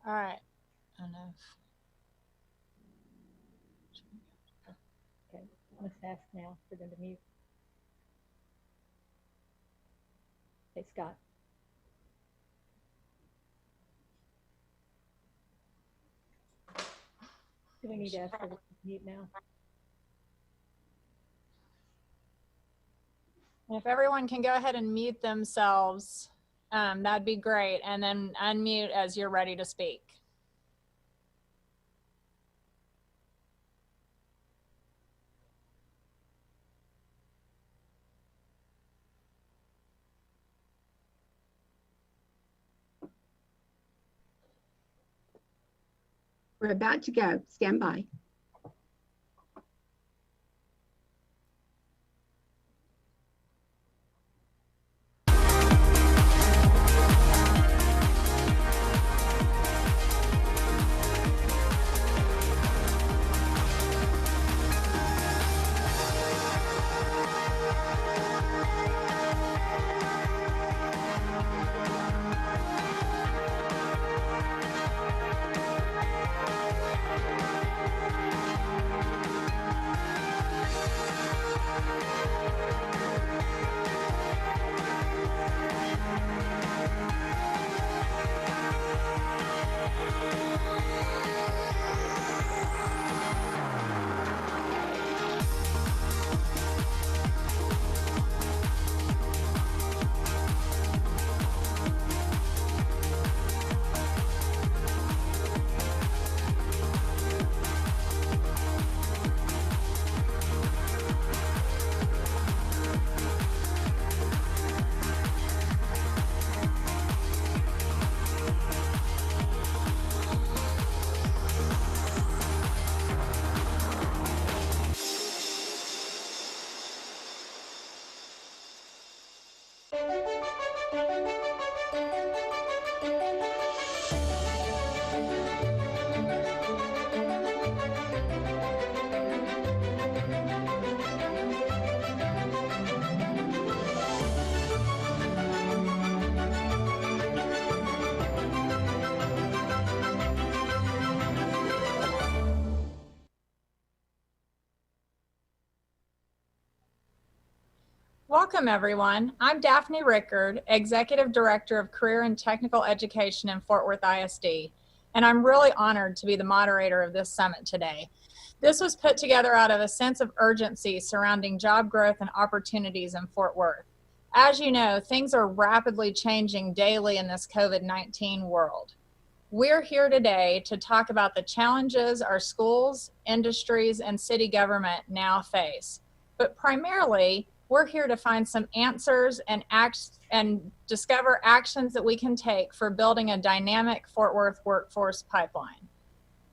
All right. Enough. Okay, let's ask now for them to mute. Hey, Scott. Do we need to ask for them to mute now? If everyone can go ahead and mute themselves, that'd be great. And then unmute as you're ready to speak. We're about to go. Stand by. Welcome, everyone. I'm Daphne Rickard, Executive Director of Career and Technical Education in Fort Worth ISD, and I'm really honored to be the moderator of this summit today. This was put together out of a sense of urgency surrounding job growth and opportunities in Fort Worth. As you know, things are rapidly changing daily in this COVID-19 world. We're here today to talk about the challenges our schools, industries, and city government now face. But primarily, we're here to find some answers and discover actions that we can take for building a dynamic Fort Worth workforce pipeline.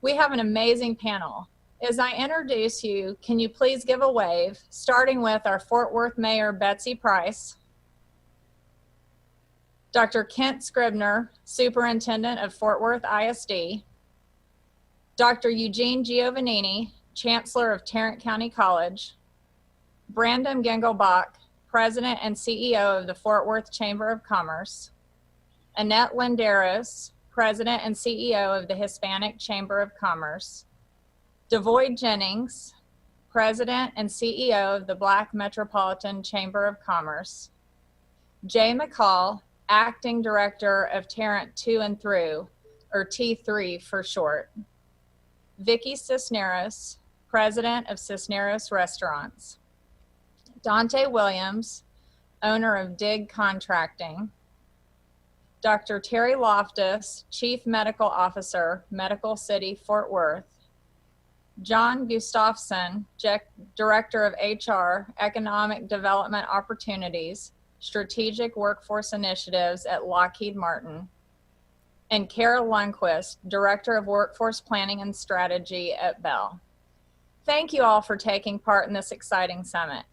We have an amazing panel. As I introduce you, can you please give a wave, starting with our Fort Worth Mayor, Betsy Price, Dr. Kent Scribner, Superintendent of Fort Worth ISD, Dr. Eugene Giovannini, Chancellor of Tarrant County College, Brandon Gengelbach, President and CEO of the Fort Worth Chamber of Commerce, Annette Linderos, President and CEO of the Hispanic Chamber of Commerce, Devoyd Jennings, President and CEO of the Black Metropolitan Chamber of Commerce, Jay McCall, Acting Director of Tarrant To and Through, or T3 for short, Vicki Cisneros, President of Cisneros Restaurants, Dante Williams, owner of Dig Contracting, Dr. Terry Loftus, Chief Medical Officer, Medical City, Fort Worth, John Gustafson, Director of HR, Economic Development Opportunities, Strategic Workforce Initiatives at Lockheed Martin, and Kara Lundquist, Director of Workforce Planning and Strategy at Bell. Thank you all for taking part in this exciting summit.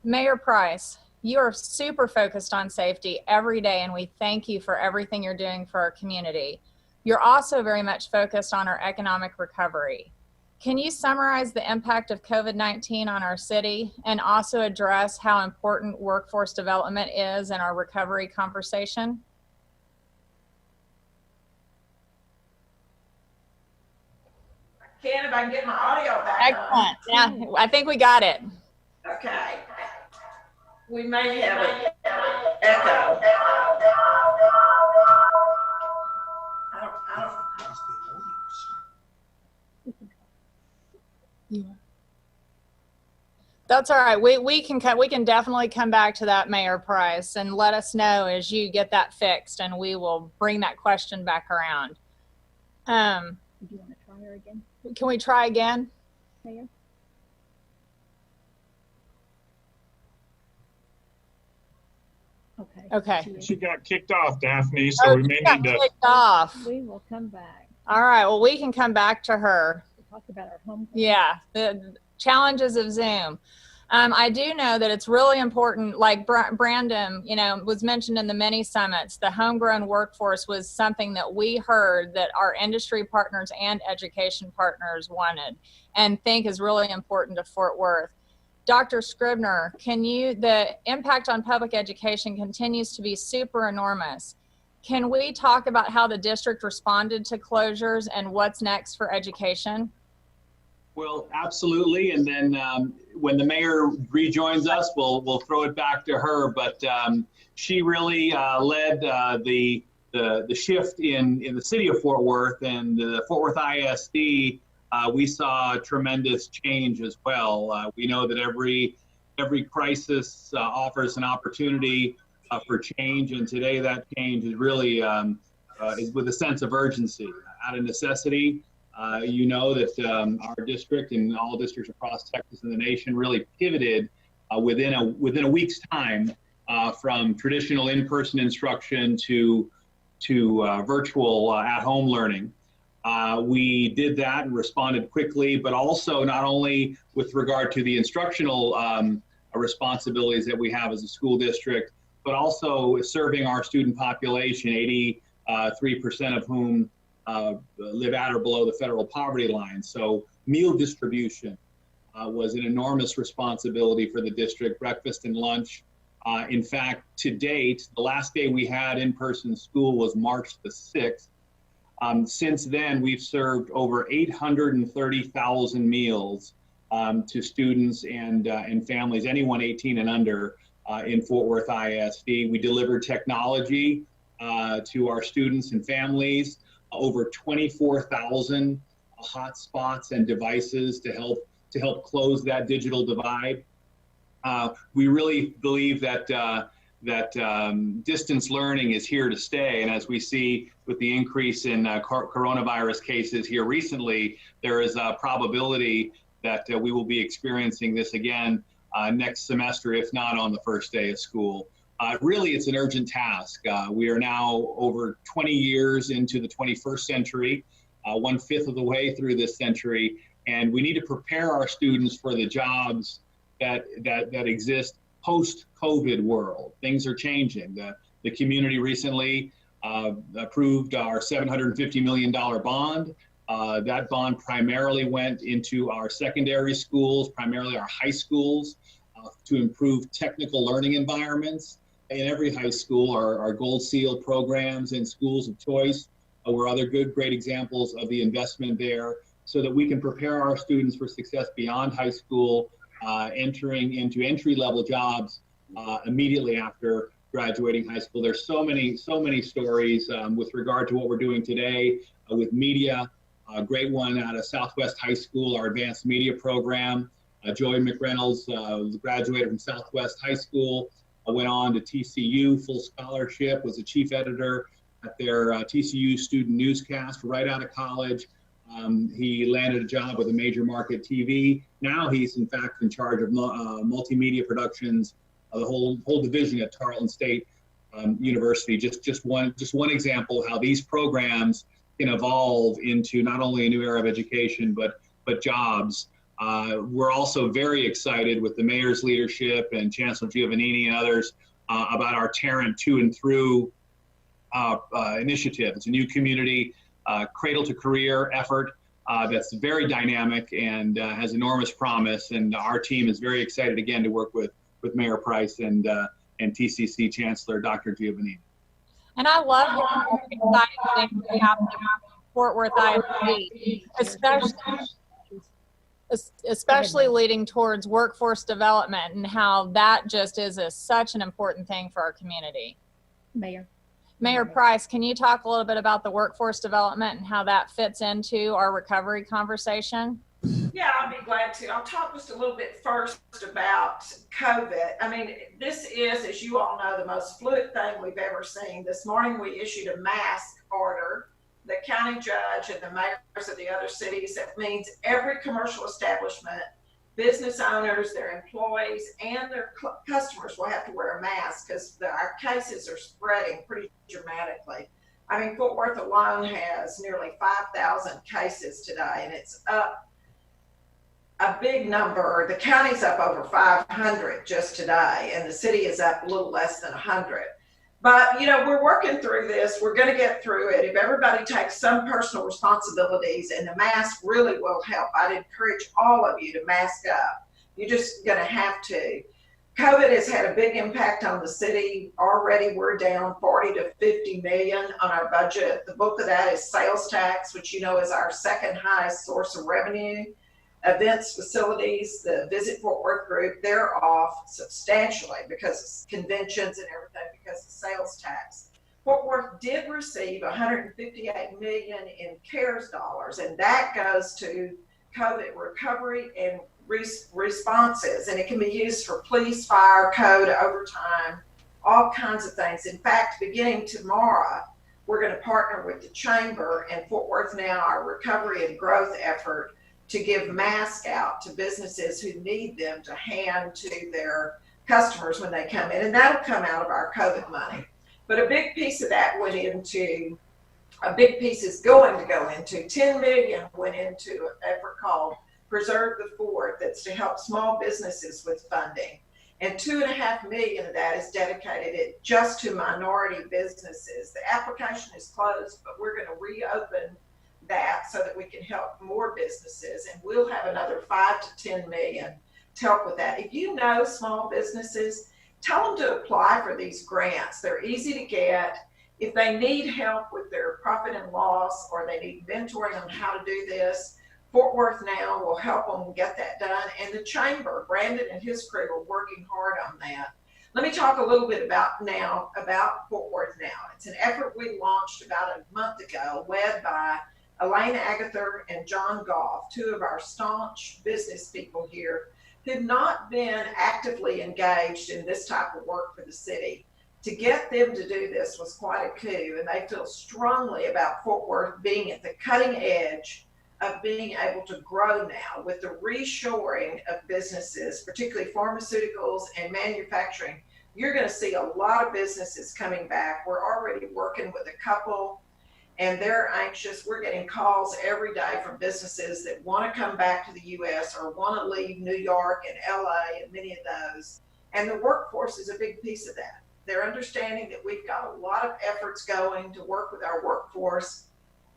Mayor Price, you are super focused on safety every day, and we thank you for everything you're doing for our community. You're also very much focused on our economic recovery. Can you summarize the impact of COVID-19 on our city and also address how important workforce development is in our recovery conversation? If I can get my audio back on. Excellent. Yeah, I think we got it. Okay. We may have an echo. I don't. That's all right. We can definitely come back to that, Mayor Price, and let us know as you get that fixed, and we will bring that question back around. Do you want to try her again, Can we try again? Mayor? Okay. Okay. She She is. got kicked off, Daphne, so we may got need to. kicked off. We will come back. All right. Well, we can come back to her. We'll talk about our home. Yeah, the challenges of Zoom. I do know that it's really important, like Brandon, was mentioned in the many summits, the homegrown workforce was something that we heard that our industry partners and education partners wanted and think is really important to Fort Worth. Dr. Scribner, the impact on public education continues to be super enormous. Can we talk about how the district responded to closures and what's next for education? Well, absolutely. And then when the mayor rejoins us, we'll throw it back to her. But she really led the shift in the city of Fort Worth, and the Fort Worth ISD. We saw tremendous change as well. We know that every crisis offers an opportunity for change, and today that change is really is with a sense of urgency, out of necessity. You know that our district and all districts across Texas and the nation really pivoted within a week's time from traditional in-person instruction to virtual at-home learning. We did that and responded quickly, but also not only with regard to the instructional responsibilities that we have as a school district, but also serving our student population, 83% of whom live at or below the federal poverty line. So meal distribution was an enormous responsibility for the district, breakfast and lunch. In fact, to date, the last day we had in-person school was March the 6th. Since then, we've served over 830,000 meals to students and families, anyone 18 and under, in Fort Worth ISD. We deliver technology to our students and families, over 24,000 hotspots and devices to help close that digital divide. We really believe that distance learning is here to stay, and as we see with the increase in coronavirus cases here recently, there is a probability that we will be experiencing this again next semester, if not on the first day of school. Really, it's an urgent task. We are now over 20 years into the 21st century, 1/5 of the way through this century, and we need to prepare our students for the jobs that exist post-COVID world. Things are changing. The community recently approved our $750 million bond. That bond primarily went into our secondary schools, primarily our high schools, to improve technical learning environments. In every high school, our Gold Seal programs and schools of choice were other great examples of the investment there, so that we can prepare our students for success beyond high school, entering into entry-level jobs immediately after graduating high school. There's so many stories with regard to what we're doing today with media. A great one out of Southwest High School, our advanced media program. Joey McReynolds graduated from Southwest High School, went on to TCU, full scholarship, was a chief editor at their TCU student newscast right out of college. He landed a job with a major market TV. Now he's in fact in charge of multimedia productions, the whole division at Tarleton State University. Just one example how these programs can evolve into not only a new era of education, but jobs. We're also very excited with the mayor's leadership and Chancellor Giovannini and others about our Tarrant To and Through initiative. It's a new community cradle to career effort that's very dynamic and has enormous promise. And our team is very excited again to work with Mayor Price and TCC Chancellor Dr. Giovannini. And I love the exciting things we have in Fort Worth ISD, especially leading towards workforce development and how that just is such an important thing for our community. Mayor Price, can you talk a little bit about the workforce development and how that fits into our recovery conversation? Yeah, I'll be glad to. I'll talk just a little bit first about COVID. I mean, this is, as you all know, the most fluid thing we've ever seen. This morning we issued a mask order. The county judge and the mayors of the other cities, that means every commercial establishment, business owners, their employees, and their customers will have to wear a mask because our cases are spreading pretty dramatically. I mean, Fort Worth alone has nearly 5,000 cases today, and it's up a big number. The county's up over 500 just today, and the city is up a little less than 100. But, you know, we're working through this. We're going to get through it. If everybody takes some personal responsibilities, and the mask really will help. I'd encourage all of you to mask up. You're just going to have to. COVID has had a big impact on the city. Already we're down 40 to 50 million on our budget. The bulk of that is sales tax, which you know is our second highest source of revenue. Events, facilities, the Visit Fort Worth group, they're off substantially because of conventions and everything because of sales tax. Fort Worth did receive $158 million in CARES dollars, and that goes to COVID recovery and responses, and it can be used for police, fire, code, overtime, all kinds of things. In fact, beginning tomorrow, we're going to partner with the Chamber and Fort Worth Now, our recovery and growth effort, to give masks out to businesses who need them to hand to their customers when they come in. And that'll come out of our COVID money. But a big piece of that went into, a big piece is going to go into, 10 million went into an effort called Preserve the Fort, that's to help small businesses with funding. And 2.5 million of that is dedicated just to minority businesses. The application is closed, but we're going to reopen that so that we can help more businesses, and we'll have another 5 to 10 million to help with that. If you know small businesses, tell them to apply for these grants. They're easy to get. If they need help with their profit and loss, or they need mentoring on how to do this, Fort Worth Now will help them get that done. And the Chamber, Brandon and his crew are working hard on that. Let me talk a little bit about Fort Worth Now. It's an effort we launched about a month ago, led by Elaine Agather and John Goff, two of our staunch business people here who've not been actively engaged in this type of work for the city. To get them to do this was quite a coup, and they feel strongly about Fort Worth being at the cutting edge of being able to grow now with the reshoring of businesses, particularly pharmaceuticals and manufacturing. You're going to see a lot of businesses coming back. We're already working with a couple, and they're anxious. We're getting calls every day from businesses that want to come back to the U.S. or want to leave New York and LA and many of those. And the workforce is a big piece of that. They're understanding that we've got a lot of efforts going to work with our workforce.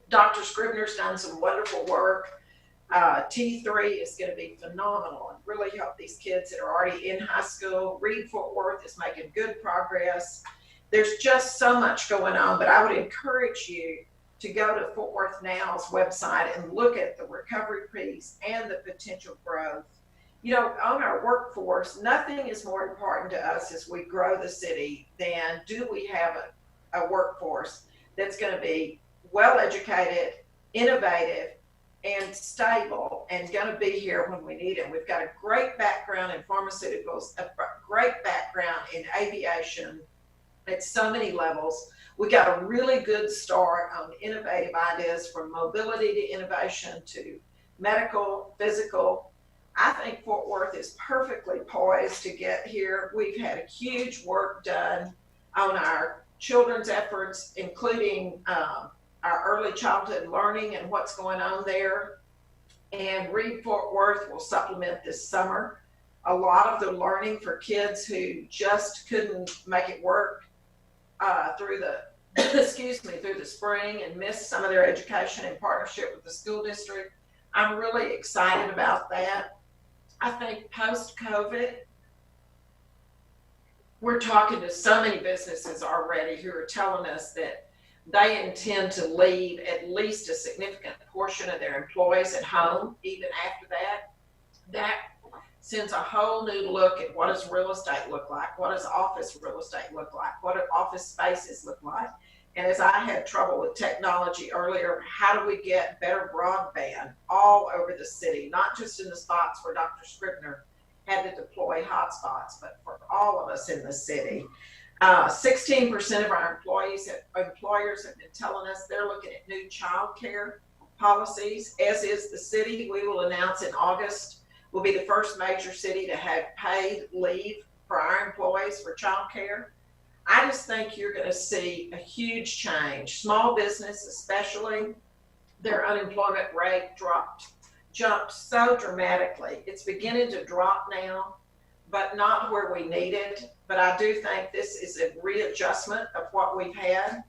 Dr. Scribner's done some wonderful work. T3 is going to be phenomenal and really help these kids that are already in high school. Reed Fort Worth is making good progress. There's just so much going on, but I would encourage you to go to Fort Worth Now's website and look at the recovery piece and the potential growth. You know, on our workforce, nothing is more important to us as we grow the city than do we have a workforce that's going to be well educated, innovative, and stable, and going to be here when we need it. We've got a great background in pharmaceuticals, a great background in aviation at so many levels. We got a really good start on innovative ideas, from mobility to innovation to medical, physical. I think Fort Worth is perfectly poised to get here. We've had a huge work done on our children's efforts, including our early childhood learning and what's going on there. And Reed Fort Worth will supplement this summer a lot of the learning for kids who just couldn't make it work through the spring and missed some of their education in partnership with the school district. I'm really excited about that. I think post-COVID, we're talking to so many businesses already who are telling us that they intend to leave at least a significant portion of their employees at home even after that. That sends a whole new look at what does real estate look like, what does office real estate look like, what do office spaces look like. And as I had trouble with technology earlier, how do we get better broadband all over the city, not just in the spots where Dr. Scribner had to deploy hotspots, but for all of us in the city. 16% of our employers have been telling us they're looking at new child care policies, as is the city. We will announce in August, we'll be the first major city to have paid leave for our employees for child care. I just think you're going to see a huge change. Small business especially, their unemployment rate jumped so dramatically. It's beginning to drop now, but not where we need it. But I do think this is a readjustment of what we've had.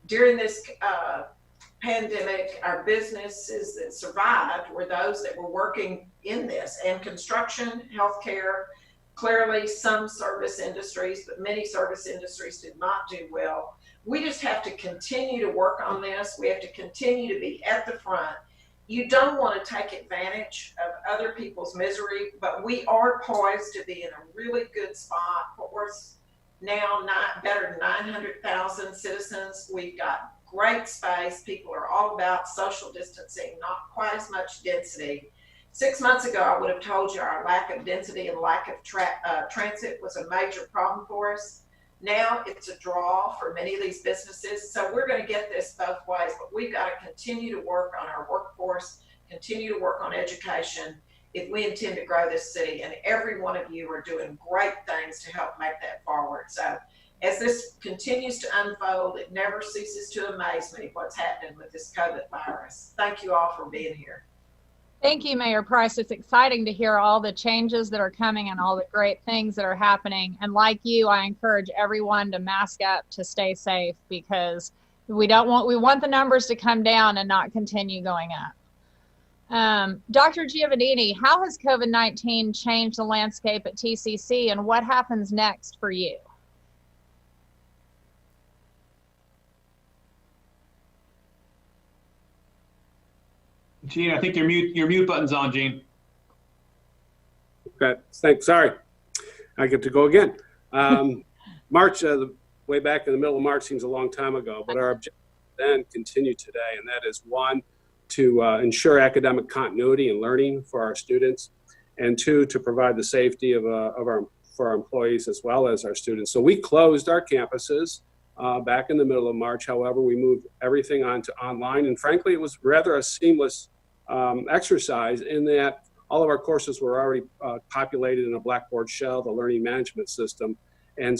During this pandemic, our businesses that survived were those that were working in this, and construction, healthcare, clearly some service industries, but many service industries did not do well. We just have to continue to work on this. We have to continue to be at the front. You don't want to take advantage of other people's misery, but we are poised to be in a really good spot. Fort Worth's now better than 900,000 citizens. We've got great space. People are all about social distancing, not quite as much density. 6 months ago, I would have told you our lack of density and lack of transit was a major problem for us. Now it's a draw for many of these businesses. So we're going to get this both ways, but we've got to continue to work on our workforce, continue to work on education if we intend to grow this city. And every one of you are doing great things to help make that forward. So as this continues to unfold, it never ceases to amaze me what's happening with this COVID virus. Thank you all for being here. Thank you, Mayor Price. It's exciting to hear all the changes that are coming and all the great things that are happening. And like you, I encourage everyone to mask up, to stay safe, because we want the numbers to come down and not continue going up. Dr. Giovannini, how has COVID-19 changed the landscape at TCC, and what happens next for you? Gene, I think your mute button's on, Gene. Okay, thanks. Sorry, I get to go again. March, way back in the middle of March seems a long time ago, but our objective then continue today, and that is one, to ensure academic continuity and learning for our students, and two, to provide the safety for our employees as well as our students. So we closed our campuses back in the middle of March. However, we moved everything onto online, and frankly, it was rather a seamless exercise in that all of our courses were already populated in a Blackboard shell, the learning management system, and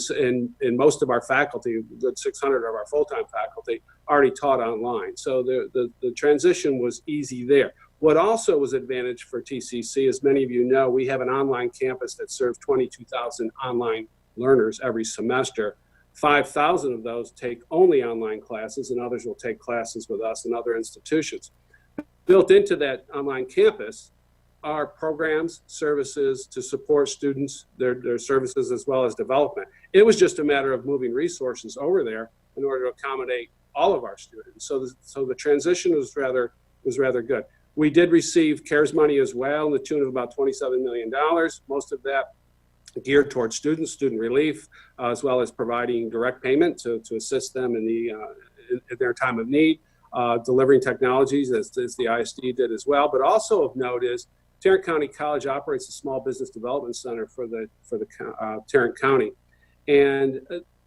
most of our faculty, a good 600 of our full-time faculty, already taught online. So the transition was easy there. What also was advantage for TCC, as many of you know, we have an online campus that serves 22,000 online learners every semester. 5,000 of those take only online classes, and others will take classes with us and other institutions. Built into that online campus are programs, services to support students, their services as well as development. It was just a matter of moving resources over there in order to accommodate all of our students. So the transition was rather good. We did receive CARES money as well, in the tune of about $27 million. Most of that geared towards students, student relief, as well as providing direct payment to assist them in their time of need, delivering technologies as the ISD did as well. But also of note is Tarrant County College operates a small business development center for the Tarrant County. And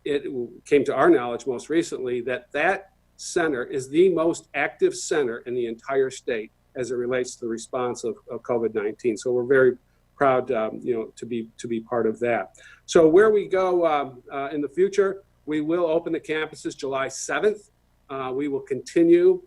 it came to our knowledge most recently that center is the most active center in the entire state as it relates to the response of COVID-19. So we're very proud, to be part of that. So where we go in the future, we will open the campuses July 7th. We will continue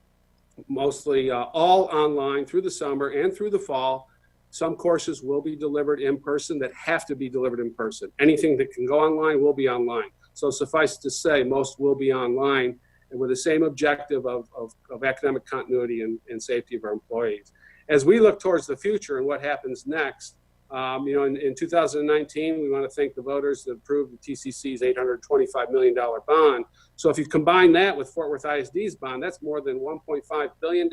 mostly all online through the summer and through the fall. Some courses will be delivered in person that have to be delivered in person. Anything that can go online will be online. So suffice to say, most will be online, and with the same objective of academic continuity and safety of our employees. As we look towards the future and what happens next, in 2019, we want to thank the voters that approved the TCC's $825 million bond. So if you combine that with Fort Worth ISD's bond, that's more than $1.5 billion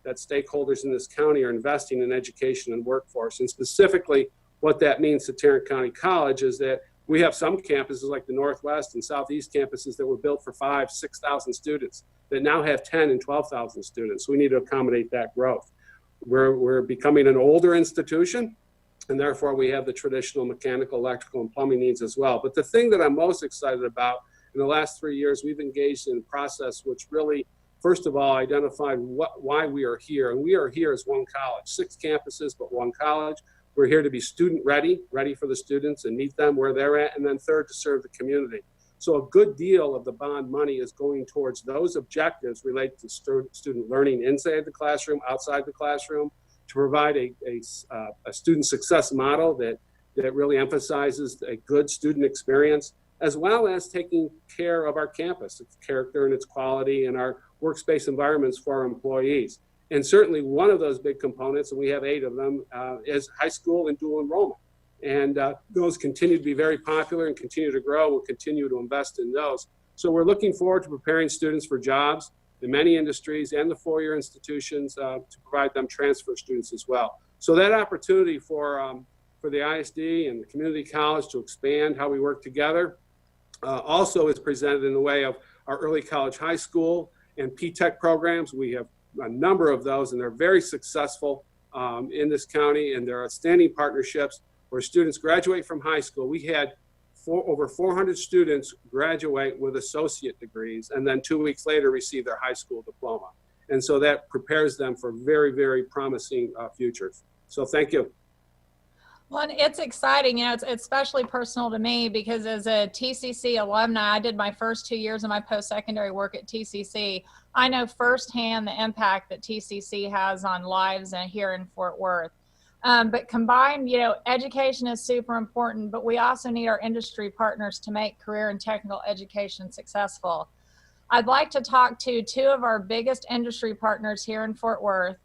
that stakeholders in this county are investing in education and workforce. And specifically, what that means to Tarrant County College is that we have some campuses like the Northwest and Southeast campuses that were built for 5,000, 6,000 students that now have 10,000 and 12,000 students. So we need to accommodate that growth. We're becoming an older institution, and therefore we have the traditional mechanical, electrical, and plumbing needs as well. But the thing that I'm most excited about, in the last 3 years, we've engaged in a process which really, first of all, identified why we are here. And we are here as one college, 6 campuses, but one college. We're here to be student ready for the students and meet them where they're at. And then third, to serve the community. So a good deal of the bond money is going towards those objectives related to student learning inside the classroom, outside the classroom, to provide a student success model that really emphasizes a good student experience, as well as taking care of our campus, its character and its quality, and our workspace environments for our employees. And certainly one of those big components, and we have 8 of them, is high school and dual enrollment. And those continue to be very popular and continue to grow. We'll continue to invest in those. So we're looking forward to preparing students for jobs in many industries and the 4-year institutions to provide them transfer students as well. So that opportunity for the ISD and the community college to expand how we work together also is presented in the way of our early college, high school, and P-TECH programs. We have a number of those, and they're very successful in this county, and they're outstanding partnerships where students graduate from high school. We had over 400 students graduate with associate degrees, and then 2 weeks later receive their high school diploma. And so that prepares them for very, very promising futures. So thank you. Well, and it's exciting, it's especially personal to me because as a TCC alumni, I did my first 2 years of my post-secondary work at TCC. I know firsthand the impact that TCC has on lives here in Fort Worth. But combined, education is super important, but we also need our industry partners to make career and technical education successful. I'd like to talk to 2 of our biggest industry partners here in Fort Worth,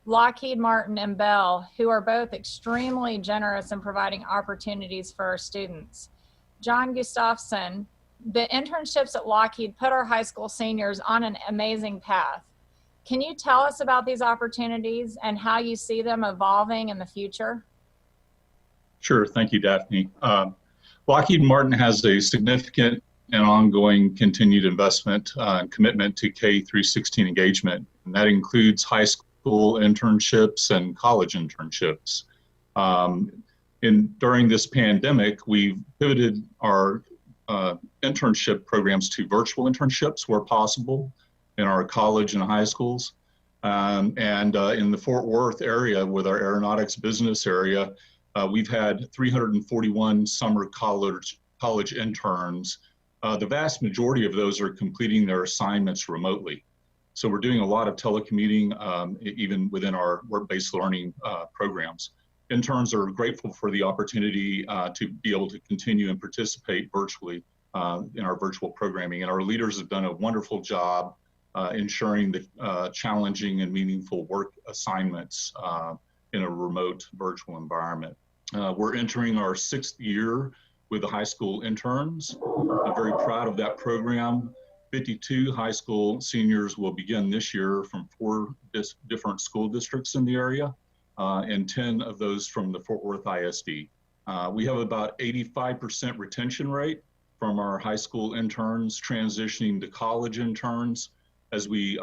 Lockheed Martin and Bell, who are both extremely generous in providing opportunities for our students. John Gustafson, the internships at Lockheed put our high school seniors on an amazing path. Can you tell us about these opportunities and how you see them evolving in the future? Sure. Thank you, Daphne. Lockheed Martin has a significant and ongoing continued investment and commitment to K through 16 engagement, and that includes high school internships and college internships. During this pandemic, we've pivoted our internship programs to virtual internships where possible in our college and high schools. In the Fort Worth area with our aeronautics business area, we've had 341 summer college interns. The vast majority of those are completing their assignments remotely. So we're doing a lot of telecommuting, even within our work-based learning programs. Interns are grateful for the opportunity to be able to continue and participate virtually in our virtual programming. And our leaders have done a wonderful job ensuring the challenging and meaningful work assignments in a remote virtual environment. We're entering our 6th year with the high school interns. I'm very proud of that program. 52 high school seniors will begin this year from 4 different school districts in the area, and 10 of those from the Fort Worth ISD. We have about 85% retention rate from our high school interns transitioning to college interns as we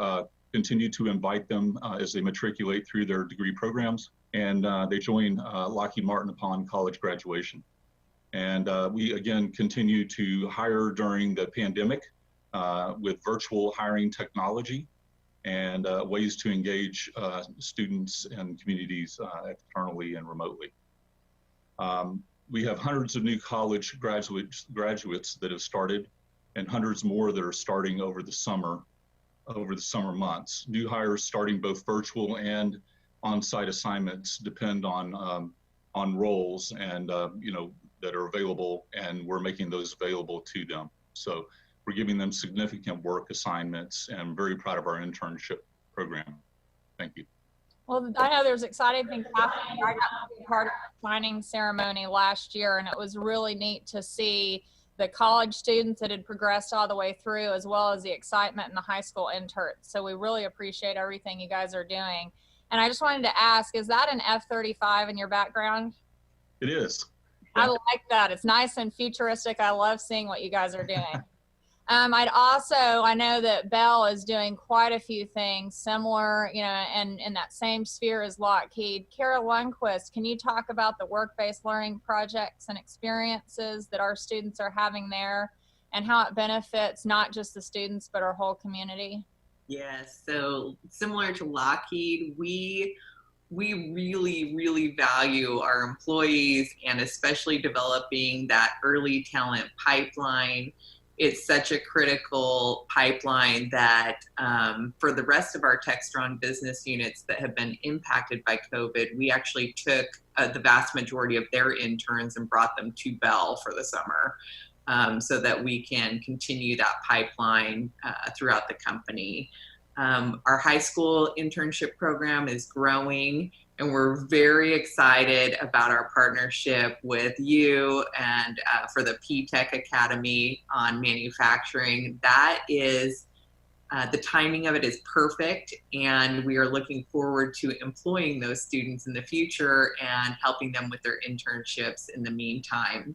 continue to invite them as they matriculate through their degree programs, and they join Lockheed Martin upon college graduation. And we again continue to hire during the pandemic with virtual hiring technology and ways to engage students and communities externally and remotely. We have hundreds of new college graduates that have started, and hundreds more that are starting over the summer months. New hires starting both virtual and on-site assignments depend on roles and that are available, and we're making those available to them. So we're giving them significant work assignments, and I'm very proud of our internship program. Thank you. Well, I know there's exciting things happening. I got to be part of the signing ceremony last year, and it was really neat to see the college students that had progressed all the way through, as well as the excitement in the high school interns. So we really appreciate everything you guys are doing. And I just wanted to ask, is that an F-35 in your background? It is. I like that. It's nice and futuristic. I love seeing what you guys are doing. I know that Bell is doing quite a few things similar, and in that same sphere as Lockheed. Kara Lundquist, can you talk about the work-based learning projects and experiences that our students are having there and how it benefits not just the students, but our whole community? Yes, so similar to Lockheed, we really, really value our employees, and especially developing that early talent pipeline. It's such a critical pipeline that for the rest of our TechStrong business units that have been impacted by COVID, we actually took the vast majority of their interns and brought them to Bell for the summer so that we can continue that pipeline throughout the company. Our high school internship program is growing, and we're very excited about our partnership with you and for the P-Tech Academy on manufacturing. That is, the timing of it is perfect, and we are looking forward to employing those students in the future and helping them with their internships in the meantime.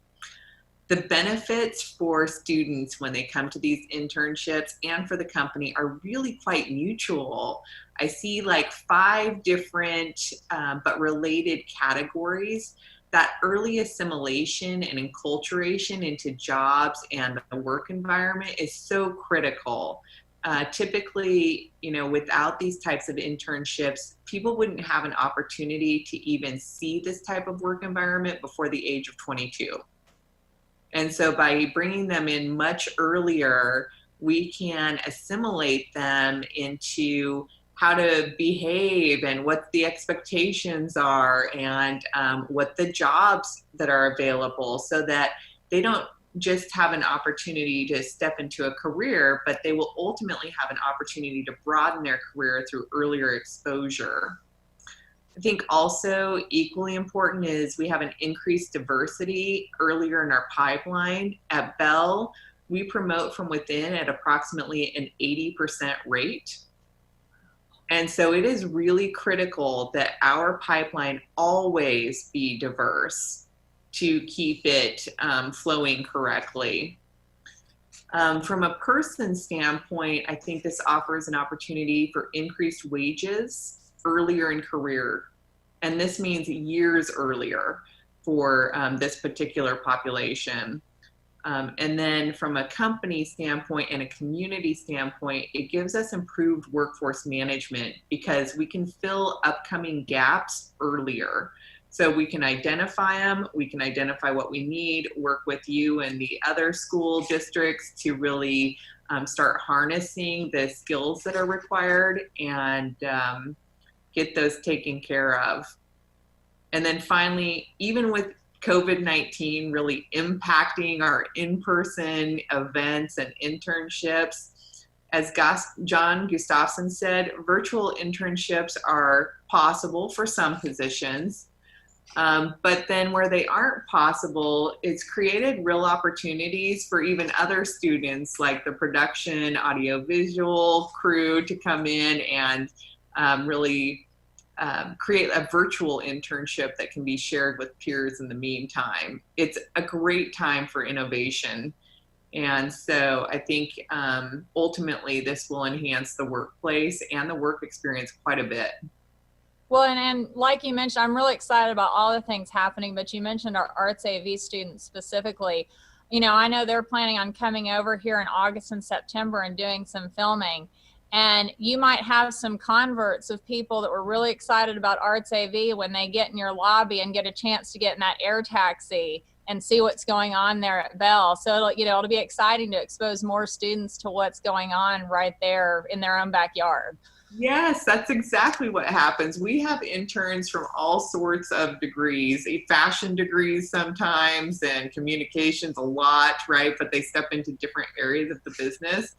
The benefits for students when they come to these internships and for the company are really quite mutual. I see like 5 different but related categories. That early assimilation and enculturation into jobs and the work environment is so critical. Typically, without these types of internships, people wouldn't have an opportunity to even see this type of work environment before the age of 22. And so by bringing them in much earlier, we can assimilate them into how to behave and what the expectations are and what the jobs that are available, so that they don't just have an opportunity to step into a career, but they will ultimately have an opportunity to broaden their career through earlier exposure. I think also equally important is we have an increased diversity earlier in our pipeline. At Bell, we promote from within at approximately an 80% rate. And so it is really critical that our pipeline always be diverse. to keep it flowing correctly. From a person standpoint, I think this offers an opportunity for increased wages earlier in career. And this means years earlier for this particular population. And then from a company standpoint and a community standpoint, it gives us improved workforce management because we can fill upcoming gaps earlier. So we can identify them, we can identify what we need, work with you and the other school districts to really start harnessing the skills that are required and get those taken care of. And then finally, even with COVID-19 really impacting our in-person events and internships, as John Gustafson said, virtual internships are possible for some positions. But then where they aren't possible, it's created real opportunities for even other students like the production, audiovisual crew to come in and really create a virtual internship that can be shared with peers in the meantime. It's a great time for innovation. And so I think ultimately this will enhance the workplace and the work experience quite a bit. Well, and like you mentioned, I'm really excited about all the things happening, but you mentioned our Arts AV students specifically. You know, I know they're planning on coming over here in August and September and doing some filming. And you might have some converts of people that were really excited about Arts AV when they get in your lobby and get a chance to get in that air taxi and see what's going on there at Bell. So, it'll be exciting to expose more students to what's going on right there in their own backyard. Yes, that's exactly what happens. We have interns from all sorts of degrees, fashion degrees sometimes, and communications a lot, right? But they step into different areas of the business.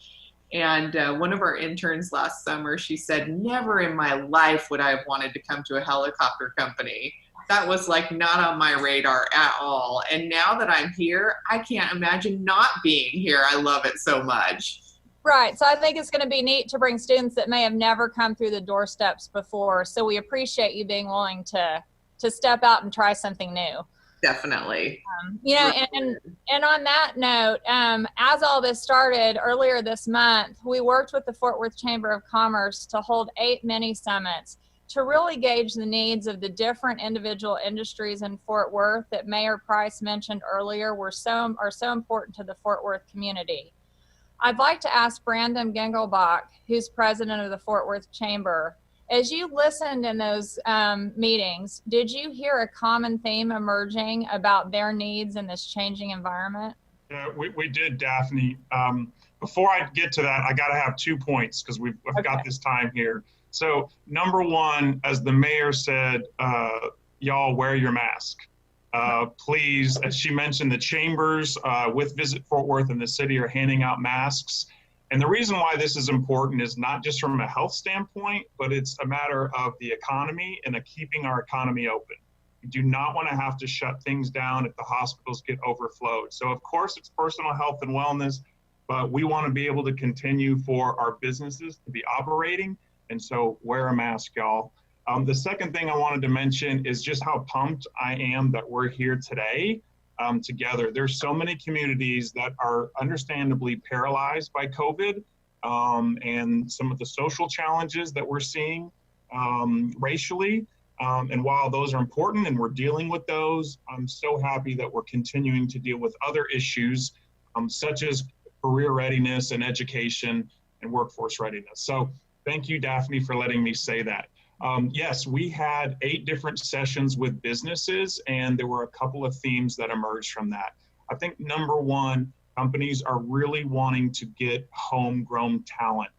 And one of our interns last summer, she said, never in my life would I have wanted to come to a helicopter company. That was not on my radar at all. And now that I'm here, I can't imagine not being here. I love it so much. Right. So I think it's going to be neat to bring students that may have never come through the doorsteps before. So we appreciate you being willing to step out and try something new. Definitely. And on that note, as all this started earlier this month, we worked with the Fort Worth Chamber of Commerce to hold 8 mini summits to really gauge the needs of the different individual industries in Fort Worth that Mayor Price mentioned earlier are so important to the Fort Worth community. I'd like to ask Brandon Gengelbach, who's president of the Fort Worth Chamber, as you listened in those meetings, did you hear a common theme emerging about their needs in this changing environment? Yeah, we did, Daphne. Before I get to that, I got to have 2 points because I've got this time here. So number one, as the mayor said, y'all wear your mask. Please, as she mentioned, the chambers with Visit Fort Worth and the city are handing out masks. And the reason why this is important is not just from a health standpoint, but it's a matter of the economy and of keeping our economy open. We do not want to have to shut things down if the hospitals get overflowed. So of course it's personal health and wellness, but we want to be able to continue for our businesses to be operating. And so wear a mask, y'all. The second thing I wanted to mention is just how pumped I am that we're here today together. There's so many communities that are understandably paralyzed by COVID and some of the social challenges that we're seeing racially. And while those are important and we're dealing with those, I'm so happy that we're continuing to deal with other issues such as career readiness and education and workforce readiness. So thank you, Daphne, for letting me say that. Yes, we had 8 different sessions with businesses, and there were a couple of themes that emerged from that. I think number one, companies are really wanting to get homegrown talent.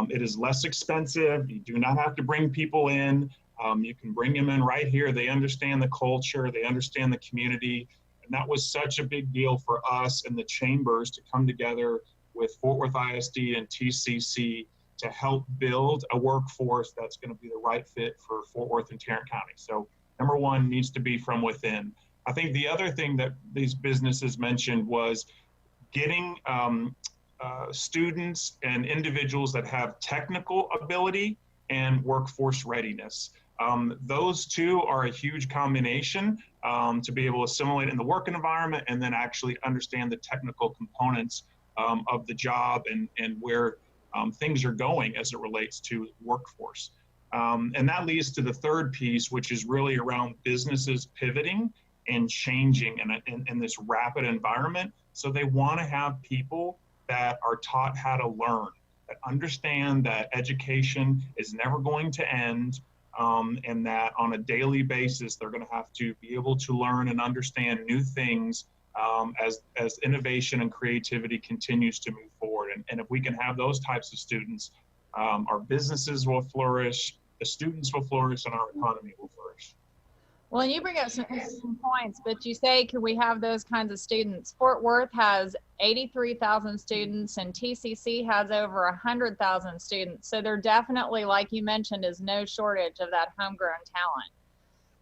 It is less expensive. You do not have to bring people in. You can bring them in right here. They understand the culture. They understand the community. And that was such a big deal for us and the chambers to come together with Fort Worth ISD and TCC to help build a workforce that's going to be the right fit for Fort Worth and Tarrant County. So number one needs to be from within. I think the other thing that these businesses mentioned was getting students and individuals that have technical ability and workforce readiness. Those two are a huge combination to be able to assimilate in the work environment and then actually understand the technical components of the job and where things are going as it relates to workforce. And that leads to the third piece, which is really around businesses pivoting and changing in this rapid environment. So they want to have people that are taught how to learn, that understand that education is never going to end, and that on a daily basis, they're going to have to be able to learn and understand new things as innovation and creativity continues to move forward. And if we can have those types of students, our businesses will flourish, the students will flourish, and our economy will flourish. Well, and you bring up some interesting points, but you say, can we have those kinds of students? Fort Worth has 83,000 students and TCC has over 100,000 students. So there definitely, like you mentioned, is no shortage of that homegrown talent.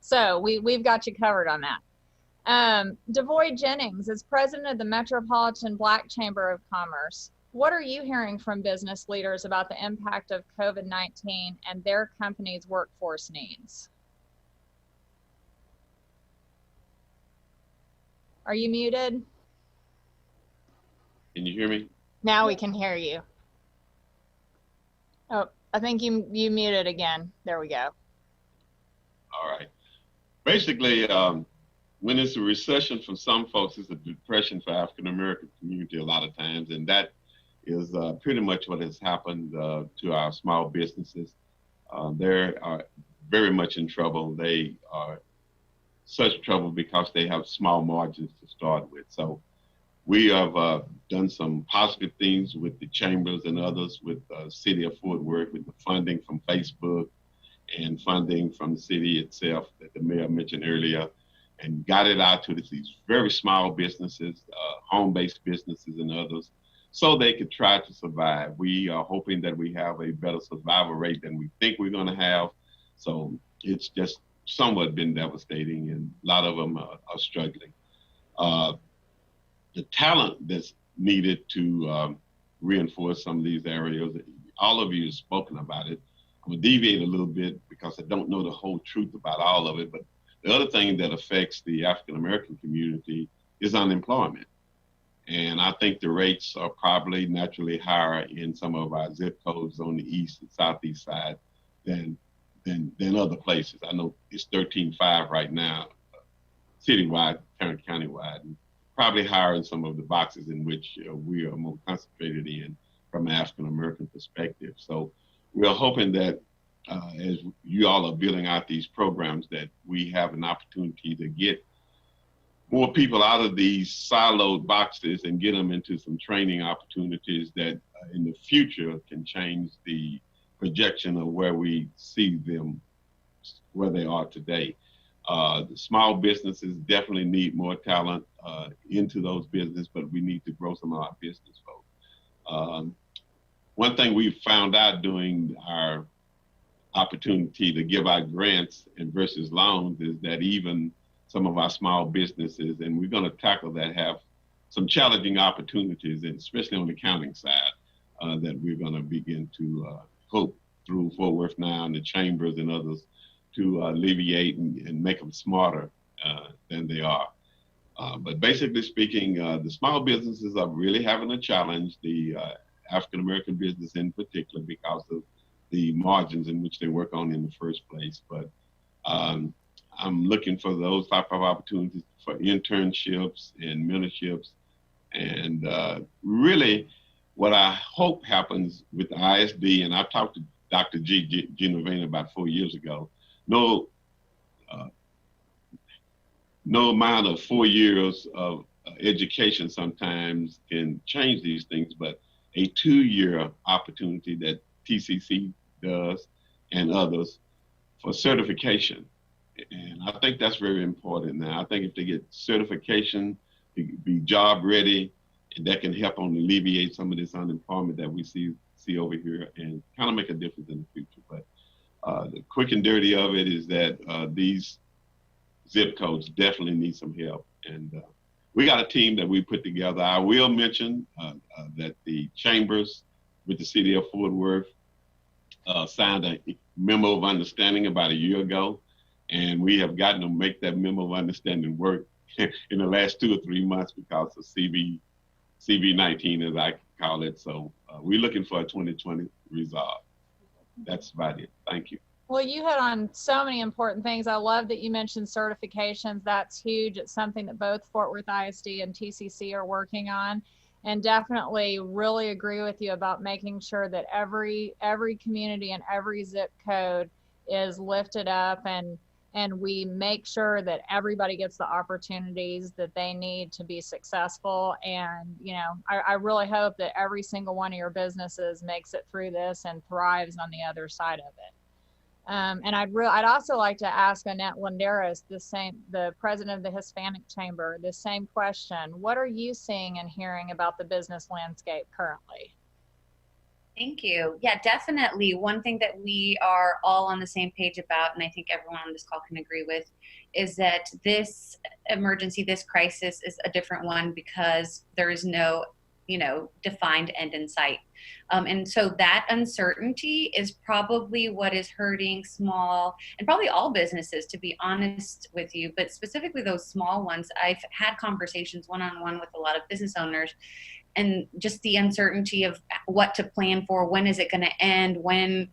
So we've got you covered on that. Devoy Jennings is president of the Metropolitan Black Chamber of Commerce. What are you hearing from business leaders about the impact of COVID-19 and their company's workforce needs? Are you muted? Can you hear me? Now we can hear you. Oh, I think you muted again. There we go. All right. Basically, when it's a recession for some folks, it's a depression for African American community a lot of times, and that is pretty much what has happened to our small businesses. They are very much in trouble. They are such trouble because they have small margins to start with. So we have done some positive things with the chambers and others, with the city of Fort Worth, with the funding from Facebook and funding from the city itself that the mayor mentioned earlier, and got it out to these very small businesses, home-based businesses and others, so they could try to survive. We are hoping that we have a better survival rate than we think we're going to have. So it's just somewhat been devastating, and a lot of them are struggling. The talent that's needed to reinforce some of these areas, all of you have spoken about it. I'm gonna deviate a little bit because I don't know the whole truth about all of it, but the other thing that affects the African American community is unemployment. And I think the rates are probably naturally higher in some of our zip codes on the east and southeast side than other places. I know it's 13.5 right now, citywide, Tarrant County-wide, and probably higher in some of the boxes in which we are more concentrated in from an African-American perspective. So we're hoping that as you all are building out these programs, that we have an opportunity to get more people out of these siloed boxes and get them into some training opportunities that in the future can change the projection of where we see them, where they are today. The small businesses definitely need more talent into those businesses, but we need to grow some of our business folks. One thing we found out doing our opportunity to give out grants and versus loans is that even some of our small businesses, and we're going to tackle that, have some challenging opportunities, and especially on the accounting side, that we're going to begin to hope through Fort Worth Now and the chambers and others to alleviate and make them smarter than they are. But basically speaking, the small businesses are really having a challenge, the African-American business in particular, because of the margins in which they work on in the first place. But I'm looking for those type of opportunities for internships and mentorships. And really what I hope happens with the ISD, and I talked to Dr. Gina Vayner about 4 years ago, no amount of 4 years of education sometimes can change these things, but a 2-year opportunity that TCC does and others for certification. And I think that's very important now. I think if they get certification, to be job ready, and that can help on alleviate some of this unemployment that we see over here and kind of make a difference in the future. But the quick and dirty of it is that these zip codes definitely need some help. And we got a team that we put together. I will mention that the chambers with the city of Fort Worth signed a memo of understanding about a year ago, and we have gotten to make that memo of understanding work in the last 2 or 3 months because of CV19, as I call it. So we're looking for a 2020 resolve. That's about it. Thank you. Well, you hit on so many important things. I love that you mentioned certifications. That's huge. It's something that both Fort Worth ISD and TCC are working on. And definitely really agree with you about making sure that every community and every zip code is lifted up, and we make sure that everybody gets the opportunities that they need to be successful. And, you know, I really hope that every single one of your businesses makes it through this and thrives on the other side of it. And I'd also like to ask Annette Landeros, the president of the Hispanic Chamber, the same question. What are you seeing and hearing about the business landscape currently? Thank you. Yeah, definitely. One thing that we are all on the same page about, and I think everyone on this call can agree with, is that this emergency, this crisis is a different one because there is no, defined end in sight. And so that uncertainty is probably what is hurting small and probably all businesses, to be honest with you, but specifically those small ones. I've had conversations one-on-one with a lot of business owners, and just the uncertainty of what to plan for. When is it going to end? When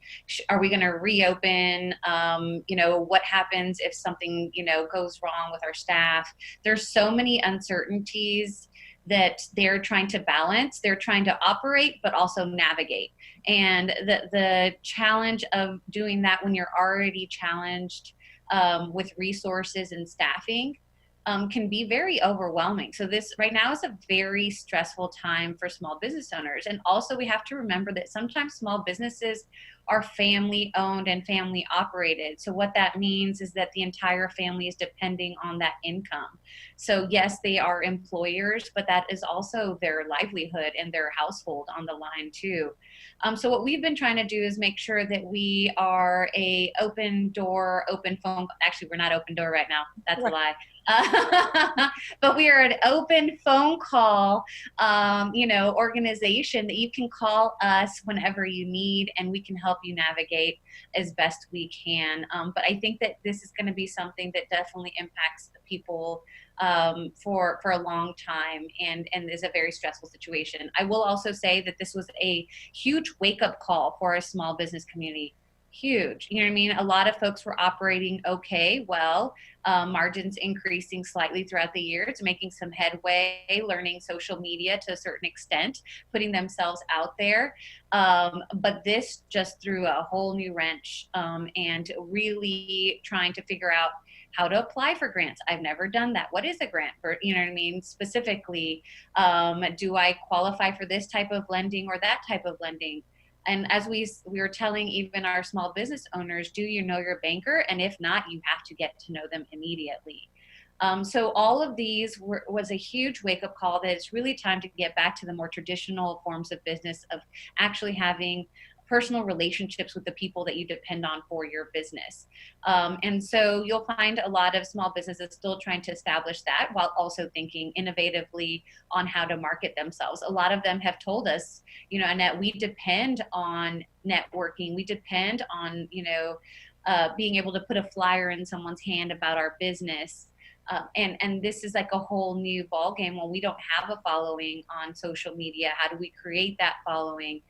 are we going to reopen? What happens if something, goes wrong with our staff? There's so many uncertainties that they're trying to balance. They're trying to operate, but also navigate. And the challenge of doing that when you're already challenged with resources and staffing can be very overwhelming. So this right now is a very stressful time for small business owners. And also we have to remember that sometimes small businesses are family owned and family operated. So what that means is that the entire family is depending on that income. So yes, they are employers, but that is also their livelihood and their household on the line too. So what we've been trying to do is make sure that we are a open door, open phone. Actually, we're not open door right now. That's a lie. But we are an open phone call, organization that you can call us whenever you need, and we can help you navigate as best we can. But I think that this is going to be something that definitely impacts people for a long time, and is a very stressful situation. I will also say that this was a huge wake-up call for a small business community. Huge. You know what I mean? A lot of folks were operating okay, well, margins increasing slightly throughout the year. It's making some headway, learning social media to a certain extent, putting themselves out there. But this just threw a whole new wrench, and really trying to figure out how to apply for grants. I've never done that. What is a grant for, you know what I mean? Specifically, do I qualify for this type of lending or that type of lending? And as we were telling even our small business owners, do you know your banker? And if not, you have to get to know them immediately. So all of these was a huge wake-up call that it's really time to get back to the more traditional forms of business, of actually having personal relationships with the people that you depend on for your business. And so you'll find a lot of small businesses still trying to establish that while also thinking innovatively on how to market themselves. A lot of them have told us, Annette, we depend on networking. We depend on, being able to put a flyer in someone's hand about our business. And this is like a whole new ballgame when we don't have a following on social media. How do we create that following?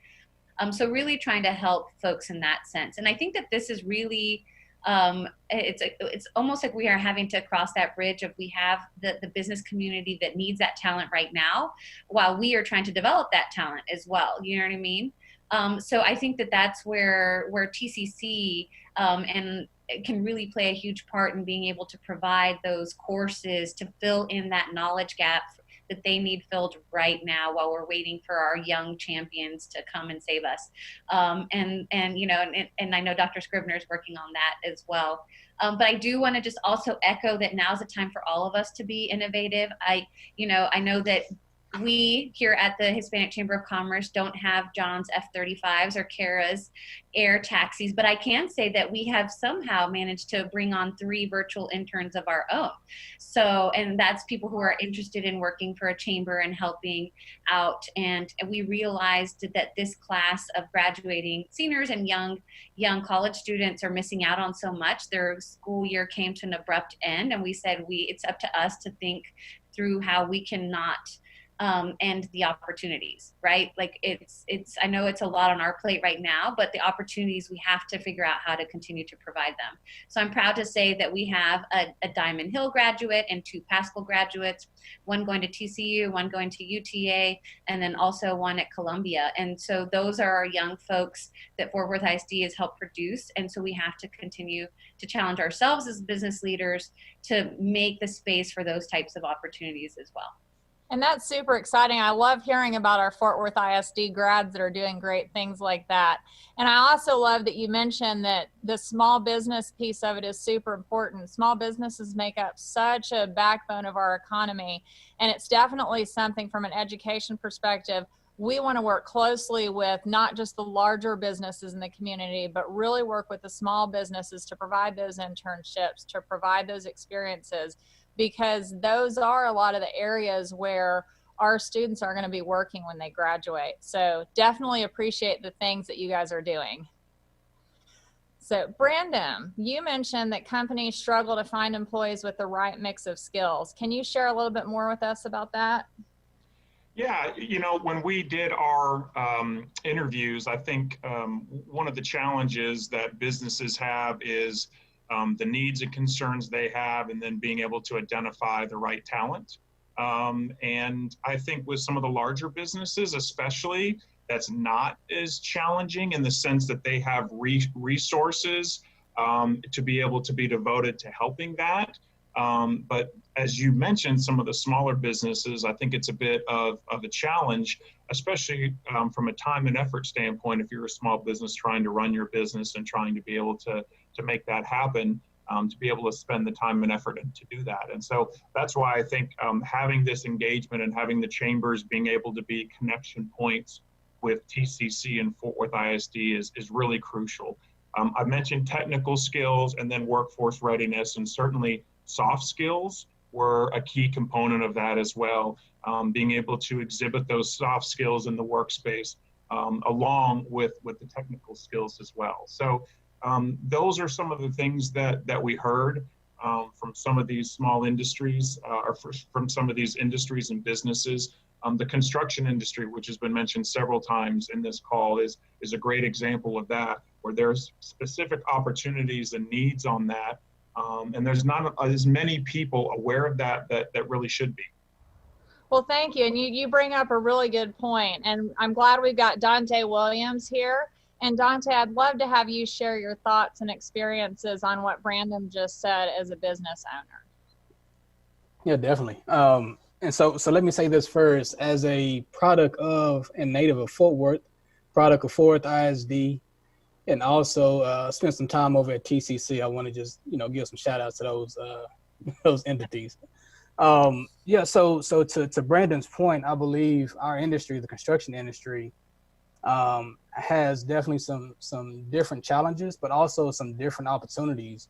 So really trying to help folks in that sense. And I think that this is really, it's almost like we are having to cross that bridge of we have the business community that needs that talent right now, while we are trying to develop that talent as well. You know what I mean? So I think that that's where TCC and it can really play a huge part in being able to provide those courses to fill in that knowledge gap that they need filled right now while we're waiting for our young champions to come and save us. And I know Dr. Scribner is working on that as well. But I do want to just also echo that now's the time for all of us to be innovative. I know that we here at the Hispanic Chamber of Commerce don't have John's F-35s or Kara's air taxis, but I can say that we have somehow managed to bring on 3 virtual interns of our own. So, and that's people who are interested in working for a chamber and helping out. And we realized that this class of graduating seniors and young college students are missing out on so much. Their school year came to an abrupt end, and we said it's up to us to think through how we cannot and the opportunities, right? Like I know it's a lot on our plate right now, but the opportunities, we have to figure out how to continue to provide them. So I'm proud to say that we have a Diamond Hill graduate and 2 Paschal graduates, one going to TCU, one going to UTA, and then also one at Columbia. And so those are our young folks that Fort Worth ISD has helped produce. And so we have to continue to challenge ourselves as business leaders to make the space for those types of opportunities as well. And that's super exciting. I love hearing about our Fort Worth ISD grads that are doing great things like that. And I also love that you mentioned that the small business piece of it is super important. Small businesses make up such a backbone of our economy. And it's definitely something from an education perspective. We want to work closely with not just the larger businesses in the community, but really work with the small businesses to provide those internships, to provide those experiences, because those are a lot of the areas where our students are going to be working when they graduate. So definitely appreciate the things that you guys are doing. So Brandon, you mentioned that companies struggle to find employees with the right mix of skills. Can you share a little bit more with us about that? Yeah, when we did our interviews, I think one of the challenges that businesses have is the needs and concerns they have, and then being able to identify the right talent. And I think with some of the larger businesses, especially, that's not as challenging in the sense that they have resources to be able to be devoted to helping that. But as you mentioned, some of the smaller businesses, I think it's a bit of a challenge, especially from a time and effort standpoint. If you're a small business trying to run your business and trying to be able to make that happen, to be able to spend the time and effort to do that. And so that's why I think having this engagement and having the chambers being able to be connection points with TCC and Fort Worth ISD is really crucial. I mentioned technical skills and then workforce readiness, and certainly soft skills were a key component of that as well. Being able to exhibit those soft skills in the workspace along with the technical skills as well. So those are some of the things that we heard from some of these small industries or from some of these industries and businesses. The construction industry, which has been mentioned several times in this call, is a great example of that, where there's specific opportunities and needs on that. And there's not as many people aware of that really should be. Well, thank you. And you bring up a really good point. And I'm glad we've got Dante Williams here. And Dante, I'd love to have you share your thoughts and experiences on what Brandon just said as a business owner. Yeah, definitely. And so let me say this first. As a product of and native of Fort Worth, product of Fort Worth ISD, and also spent some time over at TCC, I want to just give some shout outs to those entities. Yeah. So to Brandon's point, I believe our industry, the construction industry, has definitely some different challenges, but also some different opportunities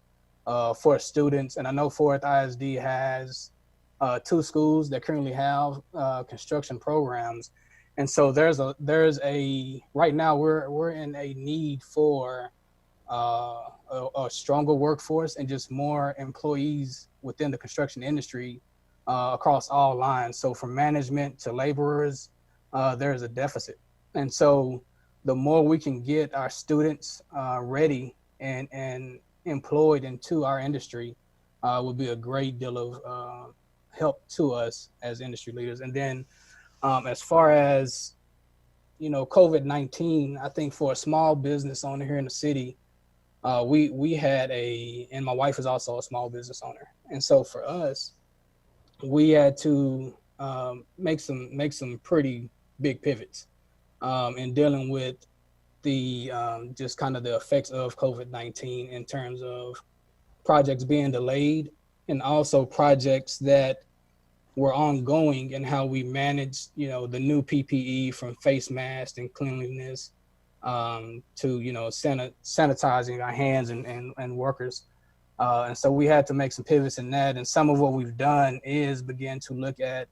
for students. And I know Fort Worth ISD has 2 schools that currently have construction programs. And so there's a right now we're in a need for a stronger workforce and just more employees within the construction industry across all lines. So from management to laborers, there's a deficit. And so the more we can get our students ready and employed into our industry would be a great deal of help to us as industry leaders. And then as far as, COVID-19, I think for a small business owner here in the city, we had and my wife is also a small business owner. And so for us, we had to make some pretty big pivots in dealing with the just kind of the effects of COVID-19 in terms of projects being delayed, and also projects that we're ongoing in how we manage, the new PPE, from face masks and cleanliness to, sanitizing our hands and workers. And so we had to make some pivots in that. And some of what we've done is begin to look at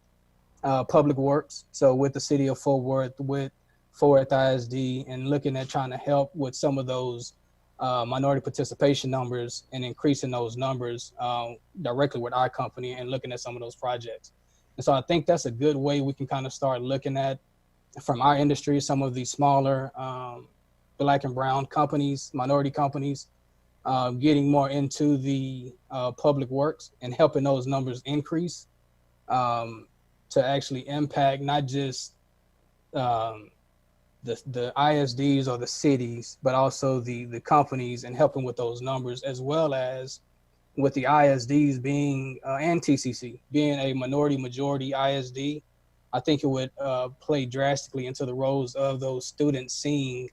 public works. So with the city of Fort Worth, with Fort Worth ISD, and looking at trying to help with some of those minority participation numbers and increasing those numbers directly with our company and looking at some of those projects. And so I think that's a good way we can kind of start looking at, from our industry, some of these smaller Black and brown companies, minority companies, getting more into the public works and helping those numbers increase to actually impact not just the ISDs or the cities, but also the companies, and helping with those numbers, as well as with the ISDs being and TCC being a majority ISD. I think it would play drastically into the roles of those students seeing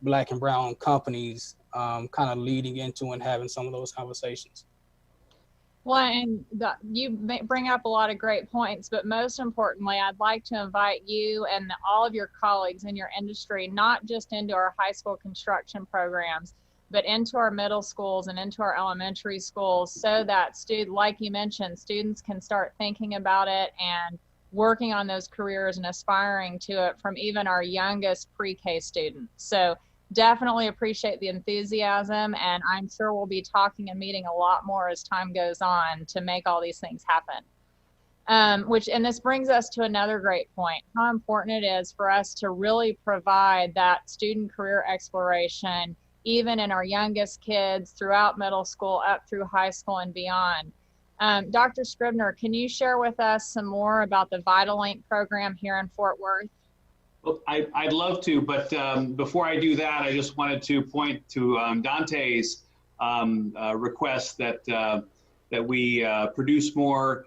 Black and brown companies kind of leading into and having some of those conversations. Well, and you bring up a lot of great points, but most importantly, I'd like to invite you and all of your colleagues in your industry, not just into our high school construction programs, but into our middle schools and into our elementary schools, so that like you mentioned, students can start thinking about it and working on those careers and aspiring to it from even our youngest pre-K students. So definitely appreciate the enthusiasm, and I'm sure we'll be talking and meeting a lot more as time goes on to make all these things happen. And this brings us to another great point, how important it is for us to really provide that student career exploration, even in our youngest kids, throughout middle school, up through high school and beyond. Dr. Scribner, can you share with us some more about the VitalLink program here in Fort Worth? Well, I'd love to, but before I do that, I just wanted to point to Dante's request that we produce more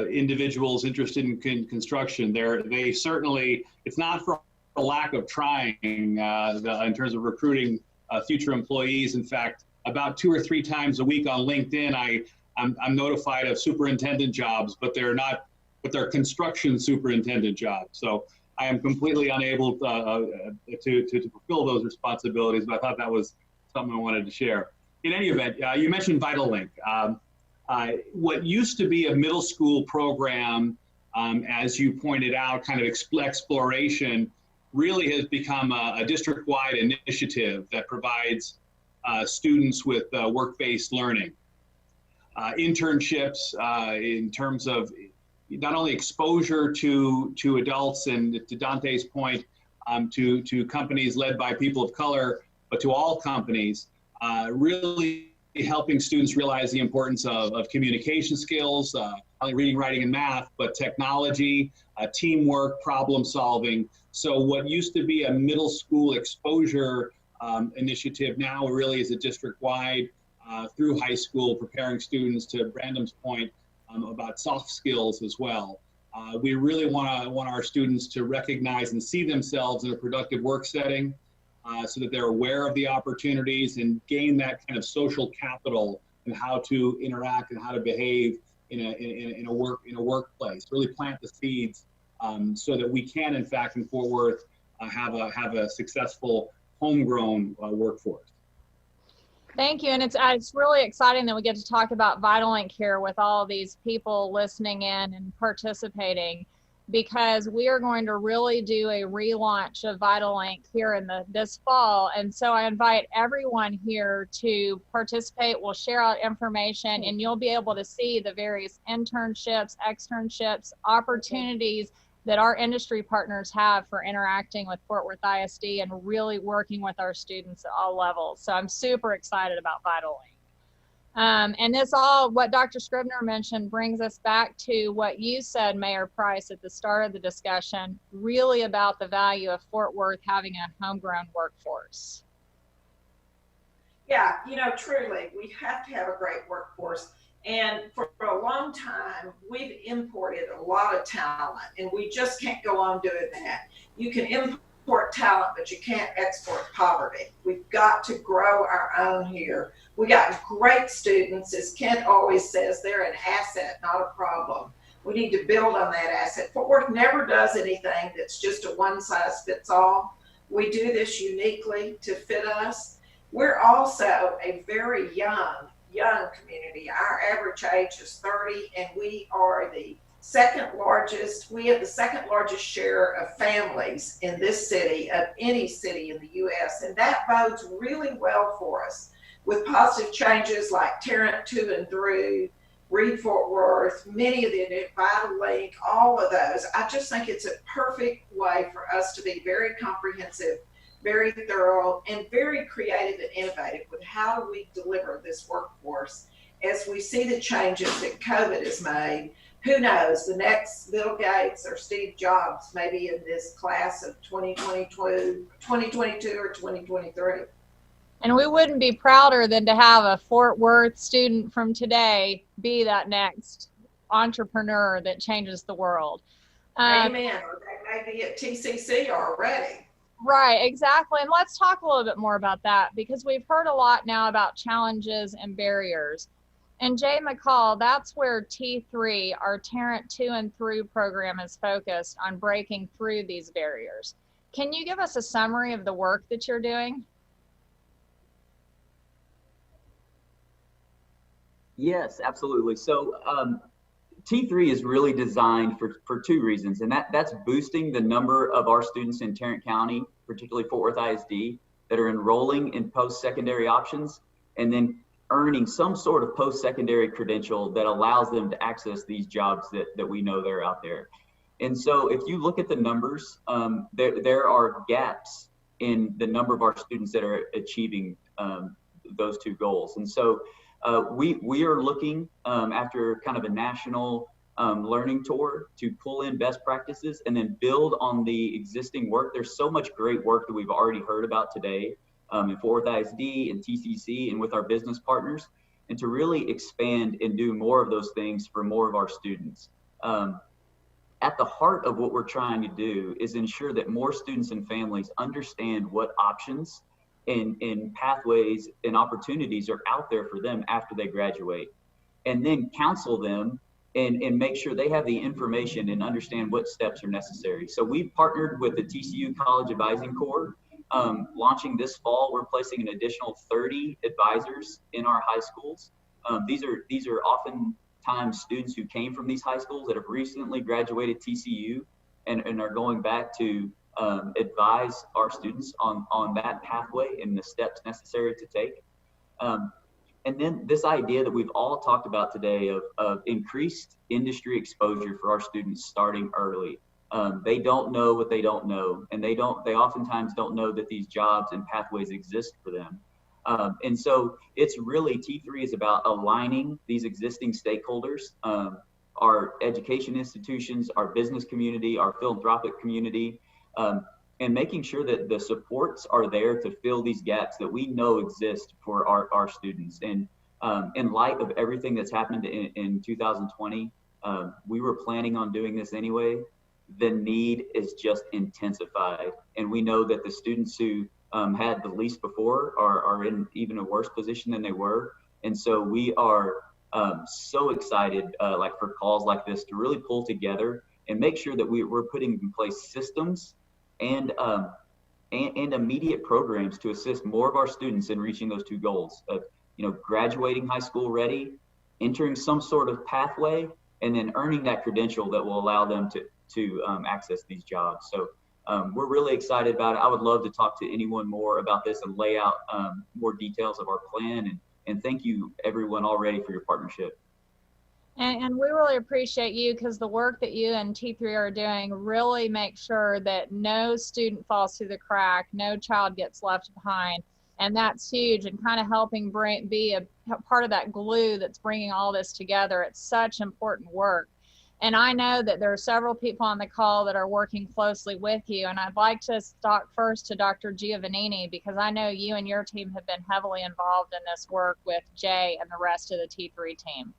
individuals interested in construction. They certainly, it's not for a lack of trying in terms of recruiting future employees. In fact, about 2 or 3 times a week on LinkedIn, I'm notified of superintendent jobs, but they're construction superintendent jobs. So I am completely unable to fulfill those responsibilities, but I thought that was something I wanted to share. In any event, you mentioned VitalLink. What used to be a middle school program, as you pointed out, kind of exploration, really has become a district-wide initiative that provides students with work-based learning. Internships in terms of not only exposure to adults, and to Dante's point, to companies led by people of color, but to all companies, really helping students realize the importance of communication skills, not only reading, writing, and math, but technology, teamwork, problem solving. So what used to be a middle school exposure initiative now really is a district-wide through high school, preparing students, to Brandon's point, about soft skills as well. We really want our students to recognize and see themselves in a productive work setting, so that they're aware of the opportunities and gain that kind of social capital and how to interact and how to behave in a workplace. Really plant the seeds so that we can, in fact, in Fort Worth, have a successful homegrown workforce. Thank you, and it's really exciting that we get to talk about VitalLink here with all these people listening in and participating, because we are going to really do a relaunch of VitalLink here in this fall. And so I invite everyone here to participate. We'll share out information, and you'll be able to see the various internships, externships, opportunities that our industry partners have for interacting with Fort Worth ISD and really working with our students at all levels. So I'm super excited about VitalLink. And this all, what Dr. Scribner mentioned, brings us back to what you said, Mayor Price, at the start of the discussion, really about the value of Fort Worth having a homegrown workforce. Yeah, truly, we have to have a great workforce. And for a long time, we've imported a lot of talent, and we just can't go on doing that. You can import talent, but you can't export poverty. We've got to grow our own here. We got great students. As Kent always says, they're an asset, not a problem. We need to build on that asset. Fort Worth never does anything that's just a one size fits all. We do this uniquely to fit us. We're also a very young community. Our average age is 30, and we are the second largest. We have the second largest share of families in this city of any city in the U.S., and that bodes really well for us with positive changes like Tarrant 2 and through, Reed Fort Worth, many of the Vital Link, all of those. I just think it's a perfect way for us to be very comprehensive, very thorough, and very creative and innovative with how do we deliver this workforce as we see the changes that COVID has made. Who knows, the next Bill Gates or Steve Jobs maybe in this class of 2022 or 2023. And we wouldn't be prouder than to have a Fort Worth student from today be that next entrepreneur that changes the world. Amen. Or they may be at TCC already. Right, exactly. And let's talk a little bit more about that, because we've heard a lot now about challenges and barriers. And Jay McCall, that's where T3, our Tarrant 2 and Through program, is focused on breaking through these barriers. Can you give us a summary of the work that you're doing? Yes, absolutely. So T3 is really designed for two reasons, and that's boosting the number of our students in Tarrant County, particularly Fort Worth ISD, that are enrolling in post-secondary options and then earning some sort of post-secondary credential that allows them to access these jobs that we know they're out there. And so if you look at the numbers, there are gaps in the number of our students that are achieving those two goals. And so we are looking after kind of a national learning tour to pull in best practices and then build on the existing work. There's so much great work that we've already heard about today in Fort Worth ISD and TCC and with our business partners, and to really expand and do more of those things for more of our students. At the heart of what we're trying to do is ensure that more students and families understand what options and pathways and opportunities are out there for them after they graduate, and then counsel them and make sure they have the information and understand what steps are necessary. So we've partnered with the TCU College Advising Corps. Launching this fall, we're placing an additional 30 advisors in our high schools. These are oftentimes students who came from these high schools that have recently graduated TCU and are going back to advise our students on that pathway and the steps necessary to take. And then this idea that we've all talked about today of increased industry exposure for our students starting early. They don't know what they don't know, and they oftentimes don't know that these jobs and pathways exist for them. And so it's really, T3 is about aligning these existing stakeholders, our education institutions, our business community, our philanthropic community, and making sure that the supports are there to fill these gaps that we know exist for our students. And in light of everything that's happened in 2020, we were planning on doing this anyway. The need is just intensified. And we know that the students who had the least before are in even a worse position than they were. And so we are so excited like for calls like this to really pull together and make sure that we're putting in place systems and immediate programs to assist more of our students in reaching those two goals of, graduating high school ready, entering some sort of pathway, and then earning that credential that will allow them to access these jobs. So we're really excited about it. I would love to talk to anyone more about this and lay out more details of our plan. And thank you everyone already for your partnership. And we really appreciate you, because the work that you and T3 are doing really makes sure that no student falls through the crack, no child gets left behind. And that's huge, and kind of helping be a part of that glue that's bringing all this together. It's such important work. And I know that there are several people on the call that are working closely with you. And I'd like to talk first to Dr. Giovannini, because I know you and your team have been heavily involved in this work with Jay and the rest of the T3 team.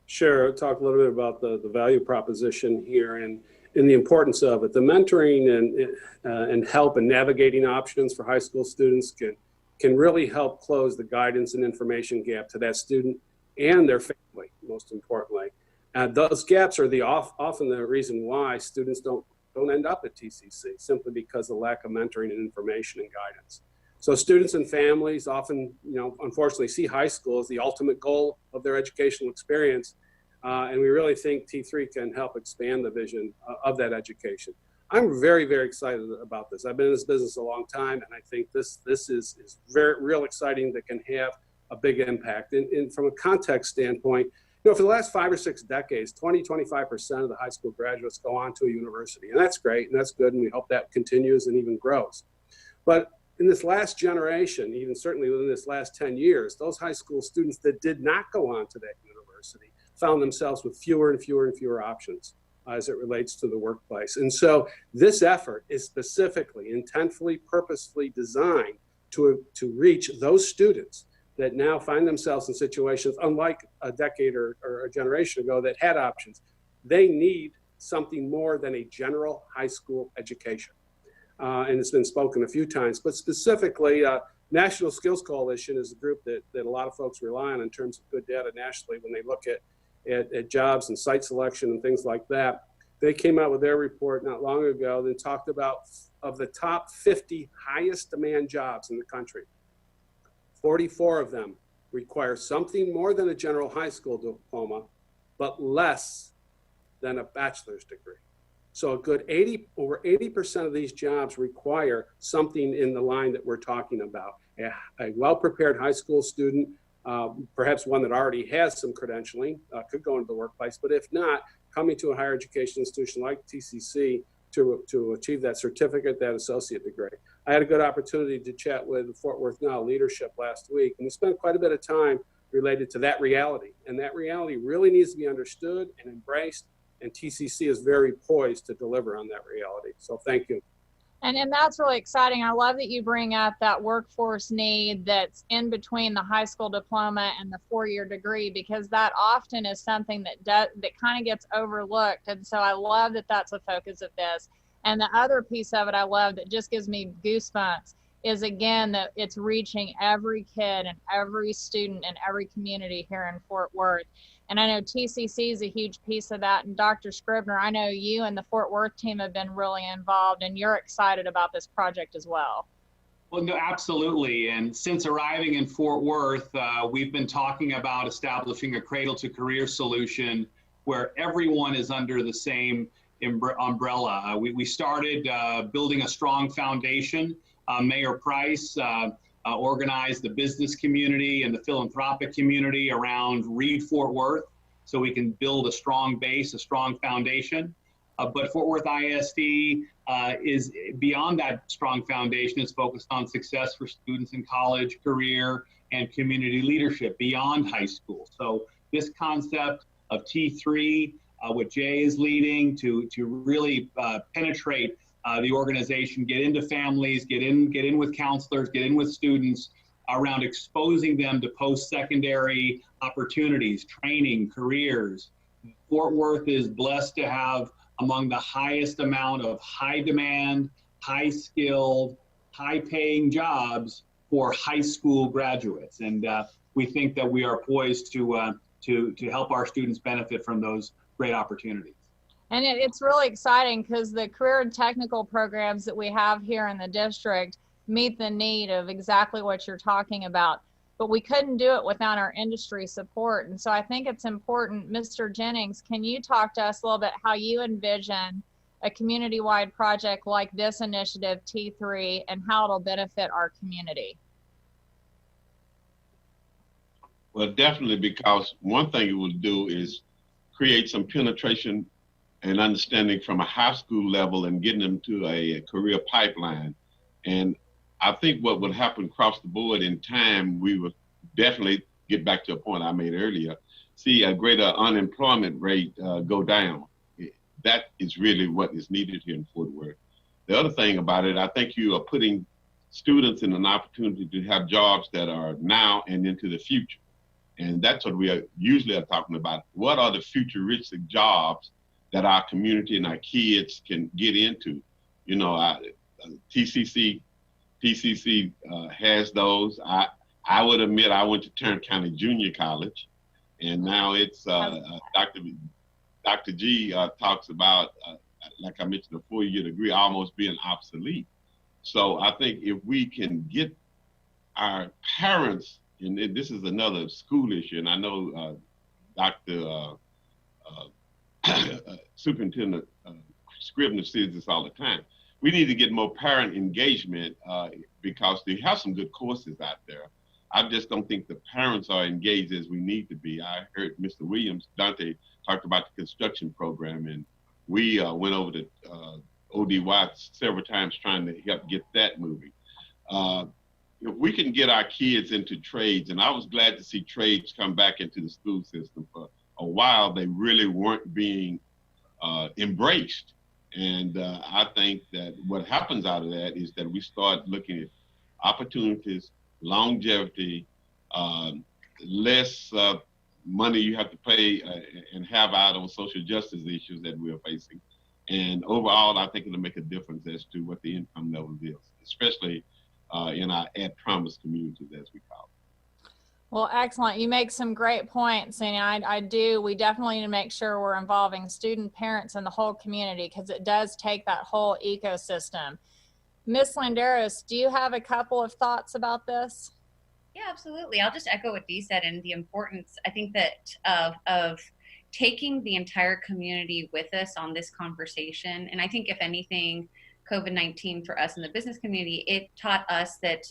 Sure, I'll talk a little bit about the value proposition here and the importance of it. The mentoring and help in navigating options for high school students can really help close the guidance and information gap to that student and their family, most importantly. Those gaps are often the reason why students don't end up at TCC, simply because of lack of mentoring and information and guidance. So students and families often, unfortunately see high school as the ultimate goal of their educational experience. And we really think T3 can help expand the vision of that education. I'm very, very excited about this. I've been in this business a long time, and I think this is very real exciting that can have a big impact. And from a context standpoint, for the last 5 or 6 decades, 25% of the high school graduates go on to a university. And that's great, and that's good, and we hope that continues and even grows. But in this last generation, even certainly within this last 10 years, those high school students that did not go on to that university found themselves with fewer and fewer and fewer options as it relates to the workplace. And so this effort is specifically, intentfully, purposefully designed to reach those students that now find themselves in situations unlike a decade or a generation ago that had options. They need something more than a general high school education. And it's been spoken a few times, but specifically, National Skills Coalition is a group that a lot of folks rely on in terms of good data nationally when they look at jobs and site selection and things like that. They came out with their report not long ago that talked about of the top 50 highest demand jobs in the country, 44 of them require something more than a general high school diploma, but less than a bachelor's degree. So a good over 80% of these jobs require something in the line that we're talking about. A well-prepared high school student, perhaps one that already has some credentialing, could go into the workplace, but if not, coming to a higher education institution like TCC to achieve that certificate, that associate degree. I had a good opportunity to chat with Fort Worth Now leadership last week, and we spent quite a bit of time related to that reality. And that reality really needs to be understood and embraced, and TCC is very poised to deliver on that reality. So thank you. And that's really exciting. I love that you bring up that workforce need that's in between the high school diploma and the 4-year degree, because that often is something that kind of gets overlooked. And so I love that that's a focus of this. And the other piece of it I love that just gives me goosebumps is, again, that it's reaching every kid and every student in every community here in Fort Worth. And I know TCC is a huge piece of that. And Dr. Scribner, I know you and the Fort Worth team have been really involved, and you're excited about this project as well. Well, no, absolutely. And since arriving in Fort Worth, we've been talking about establishing a cradle to career solution where everyone is under the same umbrella. We started building a strong foundation. Mayor Price organized the business community and the philanthropic community around Read Fort Worth so we can build a strong base, a strong foundation. But Fort Worth ISD is beyond that strong foundation. It's focused on success for students in college, career, and community leadership beyond high school. So this concept of T3, what Jay is leading to really penetrate the organization, get into families, get in with counselors, get in with students around exposing them to post-secondary opportunities, training, careers. Fort Worth is blessed to have among the highest amount of high demand, high skilled, high paying jobs for high school graduates. And we think that we are poised to help our students benefit from those great opportunities. And it's really exciting because the career and technical programs that we have here in the district meet the need of exactly what you're talking about. But we couldn't do it without our industry support. And so I think it's important. Mr. Jennings, can you talk to us a little bit how you envision a community-wide project like this initiative, T3, and how it'll benefit our community? Well, definitely, because one thing it will do is create some penetration and understanding from a high school level and getting them to a career pipeline. And I think what would happen across the board in time, we would definitely get back to a point I made earlier, see a greater unemployment rate go down. That is really what is needed here in Fort Worth. The other thing about it, I think you are putting students in an opportunity to have jobs that are now and into the future. And that's what we are usually talking about. What are the futuristic jobs that our community and our kids can get into? You know, TCC has those. I would admit I went to Tarrant County Junior College, and now it's Dr. Dr. G talks about, like I mentioned, a 4-year degree almost being obsolete. So I think if we can get our parents, and this is another school issue, and I know Dr. Superintendent Scribner says this all the time. We need to get more parent engagement because they have some good courses out there. I just don't think the parents are engaged as we need to be. I heard Mr. Williams, Dante, talked about the construction program, and we went over to ODY several times trying to help get that moving. If we can get our kids into trades, and I was glad to see trades come back into the school system. For a while, they really weren't being embraced. And I think that what happens out of that is that we start looking at opportunities, longevity, less money you have to pay and have out on social justice issues that we're facing. And overall, I think it'll make a difference as to what the income level is, especially in our at-promise communities, as we call it. Well, excellent. You make some great points, and we definitely need to make sure we're involving student parents and the whole community, because it does take that whole ecosystem. Ms. Landeros, do you have a couple of thoughts about this? Yeah, absolutely. I'll just echo what Dee said and the importance, I think, that of taking the entire community with us on this conversation. And I think if anything, COVID-19 for us in the business community, it taught us that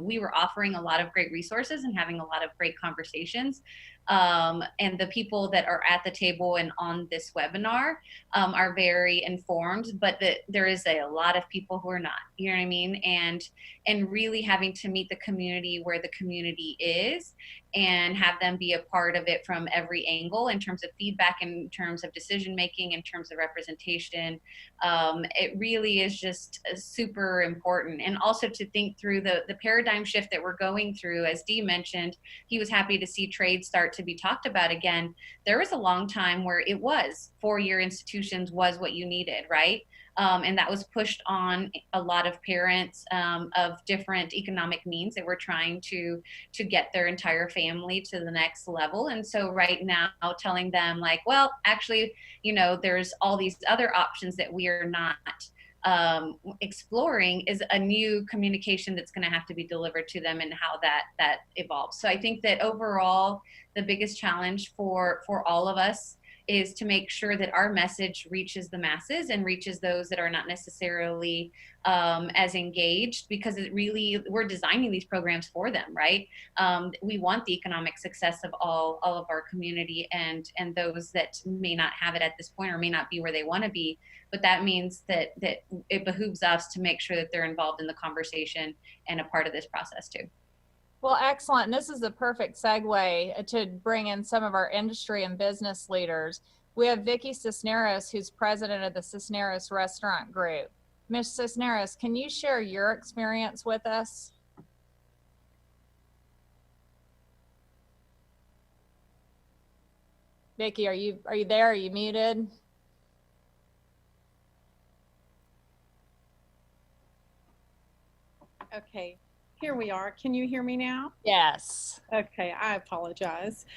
we were offering a lot of great resources and having a lot of great conversations. And the people that are at the table and on this webinar are very informed, but there is a lot of people who are not, you know what I mean? And really having to meet the community where the community is and have them be a part of it from every angle in terms of feedback, in terms of decision making, in terms of representation. It really is just super important. And also to think through the paradigm shift that we're going through. As Dee mentioned, he was happy to see trade start to be talked about again. There was a long time where it was 4-year institutions was what you needed, right? And that was pushed on a lot of parents of different economic means that were trying to get their entire family to the next level. And so right now telling them like, well, actually, you know, there's all these other options that we are not exploring is a new communication that's going to have to be delivered to them and how that evolves. So I think that overall, the biggest challenge for all of us is to make sure that our message reaches the masses and reaches those that are not necessarily as engaged, because we're designing these programs for them, right? We want the economic success of all of our community and those that may not have it at this point or may not be where they want to be. But that means that it behooves us to make sure that they're involved in the conversation and a part of this process too. Well, excellent. And this is the perfect segue to bring in some of our industry and business leaders. We have Vicki Cisneros, who's president of the Cisneros Restaurant Group. Ms. Cisneros, can you share your experience with us? Vicki, are you there? Are you muted? Okay. Here we are. Can you hear me now? Yes. Okay, I apologize.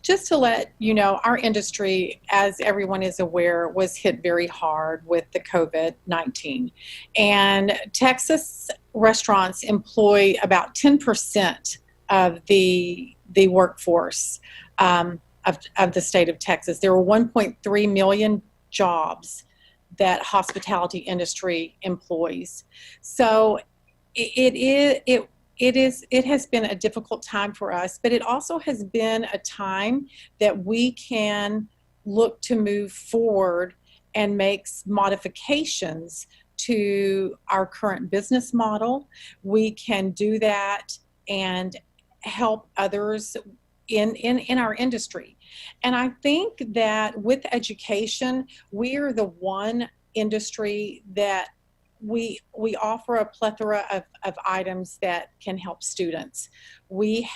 Just to let you know, our industry, as everyone is aware, was hit very hard with the COVID-19. And Texas restaurants employ about 10% of the workforce of the state of Texas. There were 1.3 million jobs that hospitality industry employs. So it has been a difficult time for us, but it also has been a time that we can look to move forward and make modifications to our current business model. We can do that and help others in our industry. And I think that with education, we're the one industry that we offer a plethora of items that can help students. They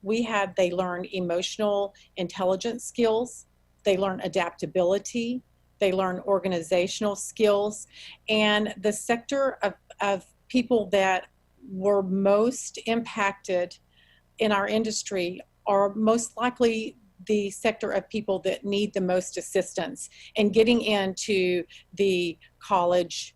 learn emotional intelligence skills, they learn adaptability, they learn organizational skills, and the sector of people that were most impacted in our industry are most likely the sector of people that need the most assistance in getting into the college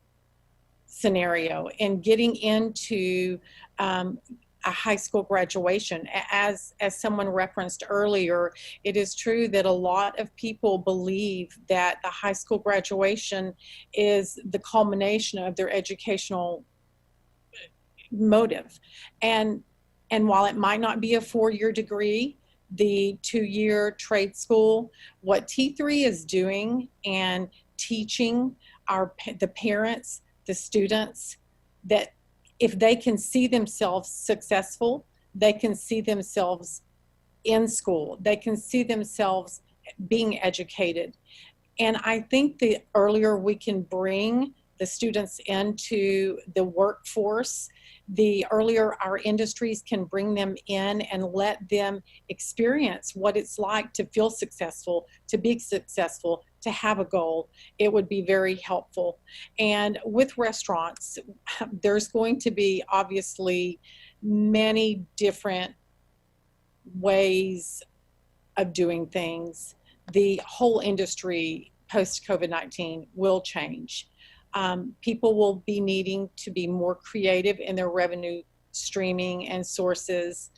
scenario and getting into a high school graduation. As someone referenced earlier, it is true that a lot of people believe that the high school graduation is the culmination of their educational motive. And while it might not be a 4-year degree, the 2-year trade school, what T3 is doing and teaching the parents, the students, that if they can see themselves successful, they can see themselves in school, they can see themselves being educated. And I think the earlier we can bring the students into the workforce, the earlier our industries can bring them in and let them experience what it's like to feel successful, to be successful, to have a goal, it would be very helpful. And with restaurants, there's going to be obviously many different ways of doing things. The whole industry post-COVID-19 will change. People will be needing to be more creative in their revenue streaming and sources.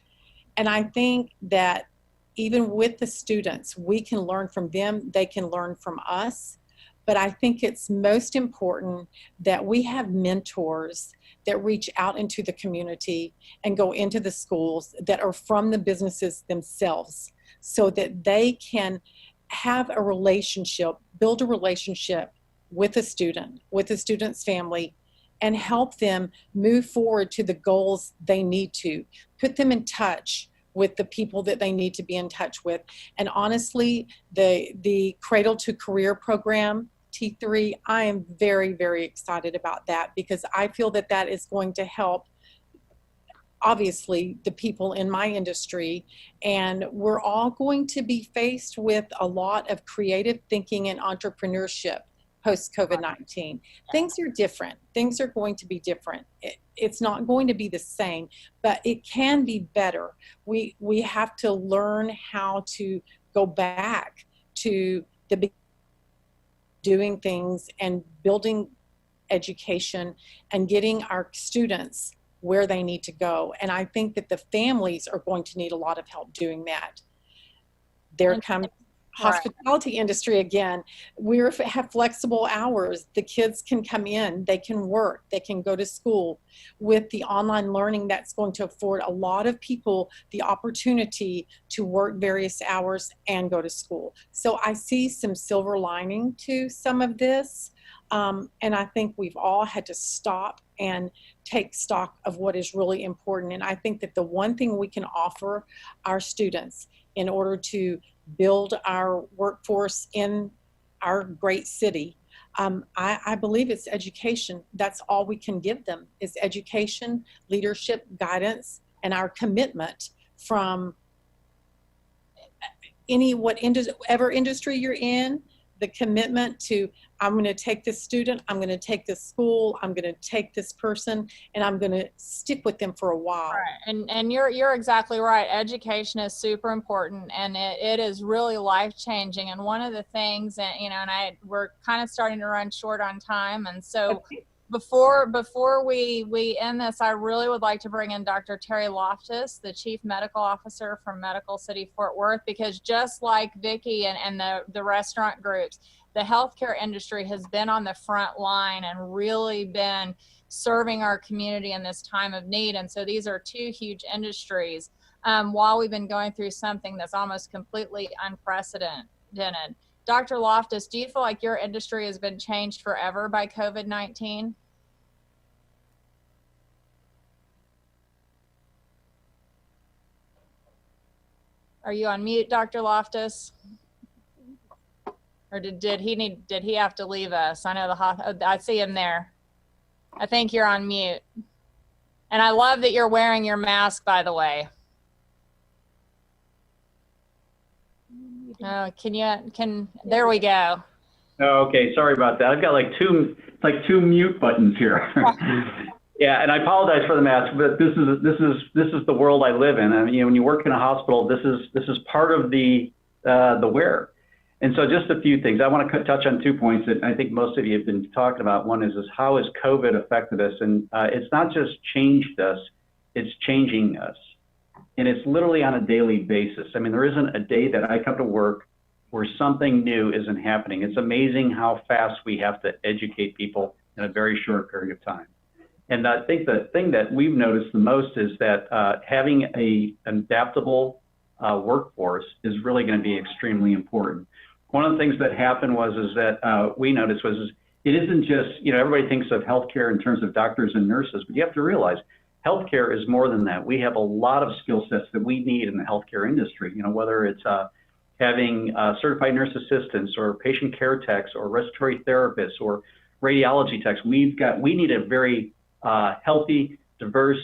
And I think that even with the students, we can learn from them, they can learn from us. But I think it's most important that we have mentors that reach out into the community and go into the schools that are from the businesses themselves, so that they can have a relationship, build a relationship with a student, with the student's family, and help them move forward to the goals they need to. Put them in touch with the people that they need to be in touch with. And honestly, the Cradle to Career program, T3, I am very, very excited about that, because I feel that that is going to help, obviously, the people in my industry. And we're all going to be faced with a lot of creative thinking and entrepreneurship post-COVID-19. Things are different. Things are going to be different. It's not going to be the same, but it can be better. We have to learn how to go back to the doing things and building education and getting our students where they need to go. And I think that the families are going to need a lot of help doing that. There comes hospitality industry again. We have flexible hours. The kids can come in, they can work, they can go to school. With the online learning, that's going to afford a lot of people the opportunity to work various hours and go to school. So I see some silver lining to some of this. And I think we've all had to stop and take stock of what is really important. And I think that the one thing we can offer our students in order to build our workforce in our great city, I believe it's education. That's all we can give them, is education, leadership, guidance, and our commitment from whatever industry you're in, the commitment to, I'm going to take this student, I'm going to take this school, I'm going to take this person, and I'm going to stick with them for a while. Right. And you're exactly right. Education is super important, and it is really life-changing. And one of the things, and we're kind of starting to run short on time, and so before we end this, I really would like to bring in Dr. Terry Loftus, the Chief Medical Officer from Medical City Fort Worth, because just like Vicki and the restaurant groups, the healthcare industry has been on the front line and really been serving our community in this time of need. And so these are two huge industries while we've been going through something that's almost completely unprecedented. Dr. Loftus, do you feel like your industry has been changed forever by COVID-19? Are you on mute, Dr. Loftus? Or did he have to leave us? I know I see him there. I think you're on mute. And I love that you're wearing your mask, by the way. Oh, there we go. Oh, okay, sorry about that. I've got like two mute buttons here. Yeah, and I apologize for the mask, but this is the world I live in. I mean, when you work in a hospital, this is part of the the where. And so just a few things. I want to touch on 2 points that I think most of you have been talking about. One is how has COVID affected us? And it's not just changed us, it's changing us. And it's literally on a daily basis. I mean, there isn't a day that I come to work where something new isn't happening. It's amazing how fast we have to educate people in a very short period of time. And I think the thing that we've noticed the most is that having an adaptable workforce is really going to be extremely important. One of the things that happened is that we noticed was it isn't just, everybody thinks of healthcare in terms of doctors and nurses, but you have to realize healthcare is more than that. We have a lot of skill sets that we need in the healthcare industry, whether it's having certified nurse assistants or patient care techs or respiratory therapists or radiology techs. We need a very healthy, diverse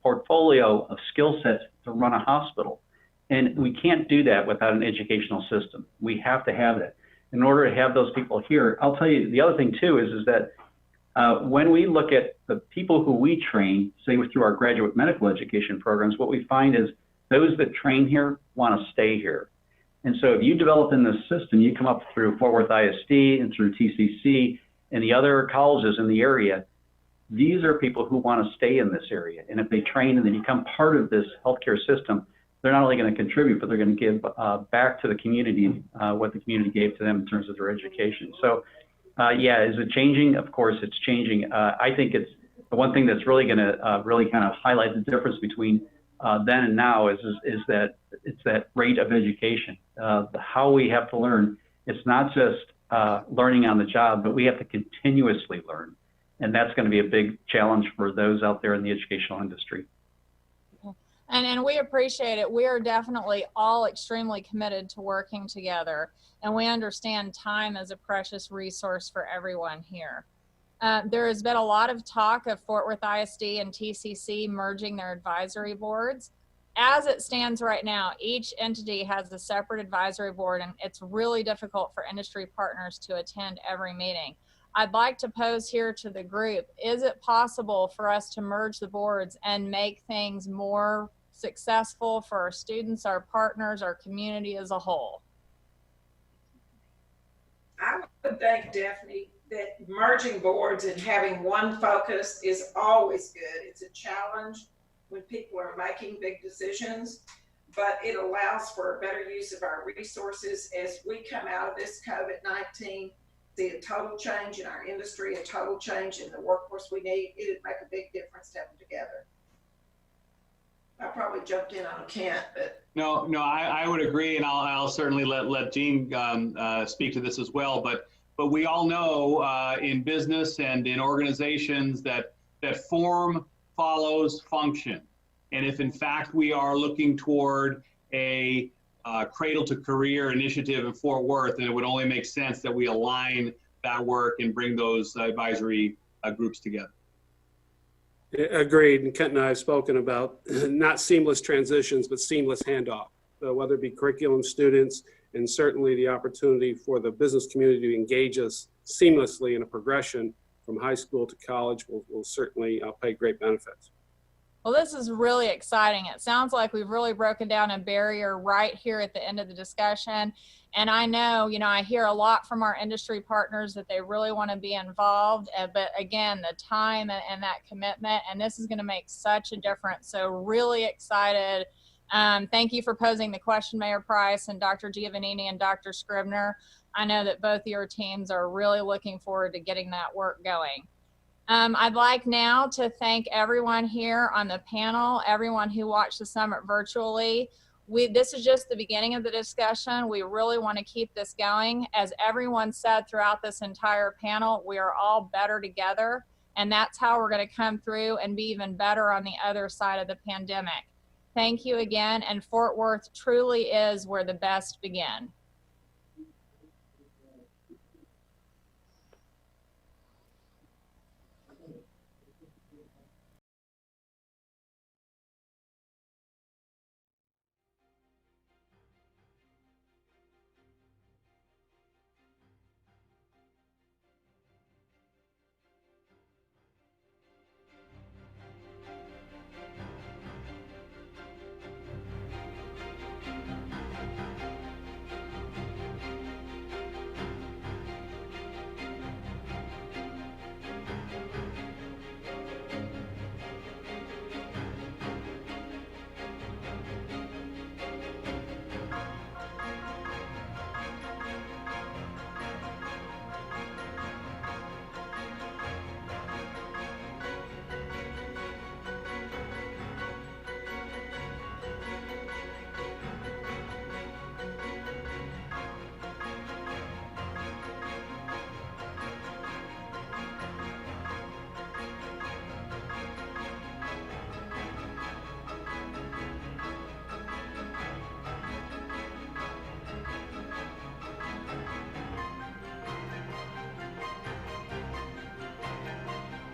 portfolio of skill sets to run a hospital. And we can't do that without an educational system. We have to have it. In order to have those people here, I'll tell you the other thing too is that when we look at the people who we train, say through our graduate medical education programs, what we find is those that train here want to stay here. And so if you develop in this system, you come up through Fort Worth ISD and through TCC and the other colleges in the area, these are people who want to stay in this area. And if they train and they become part of this healthcare system, they're not only going to contribute, but they're going to give back to the community what the community gave to them in terms of their education. So yeah, is it changing? Of course it's changing. I think it's the one thing that's really going to really kind of highlight the difference between then and now is that it's that rate of education. How we have to learn, it's not just learning on the job, but we have to continuously learn. And that's going to be a big challenge for those out there in the educational industry. And we appreciate it. We are definitely all extremely committed to working together, and we understand time is a precious resource for everyone here. There has been a lot of talk of Fort Worth ISD and TCC merging their advisory boards. As it stands right now, each entity has a separate advisory board, and it's really difficult for industry partners to attend every meeting. I'd like to pose here to the group, is it possible for us to merge the boards and make things more successful for our students, our partners, our community as a whole? I would think, Daphne, that merging boards and having one focus is always good. It's a challenge when people are making big decisions, but it allows for a better use of our resources as we come out of this COVID-19. See a total change in our industry, a total change in the workforce we need. It would make a big difference to have them together. I probably jumped in on Kent, but no, I would agree, and I'll certainly let Jean speak to this as well. But we all know in business and in organizations that form follows function, and if in fact we are looking toward a cradle to career initiative in Fort Worth, then it would only make sense that we align that work and bring those advisory groups together. Agreed. And Kent and I have spoken about not seamless transitions, but seamless handoff, whether it be curriculum students, and certainly the opportunity for the business community to engage us seamlessly in a progression from high school to college will certainly pay great benefits. Well, this is really exciting. It sounds like we've really broken down a barrier right here at the end of the discussion. And I know, I hear a lot from our industry partners that they really want to be involved, but again, the time and that commitment, and this is going to make such a difference. So really excited. Thank you for posing the question, Mayor Price and Dr. Giovannini and Dr. Scribner. I know that both of your teams are really looking forward to getting that work going. I'd like now to thank everyone here on the panel, everyone who watched the summit virtually. This is just the beginning of the discussion. We really want to keep this going. As everyone said throughout this entire panel, we are all better together, and that's how we're going to come through and be even better on the other side of the pandemic. Thank you again, and Fort Worth truly is where the best begin.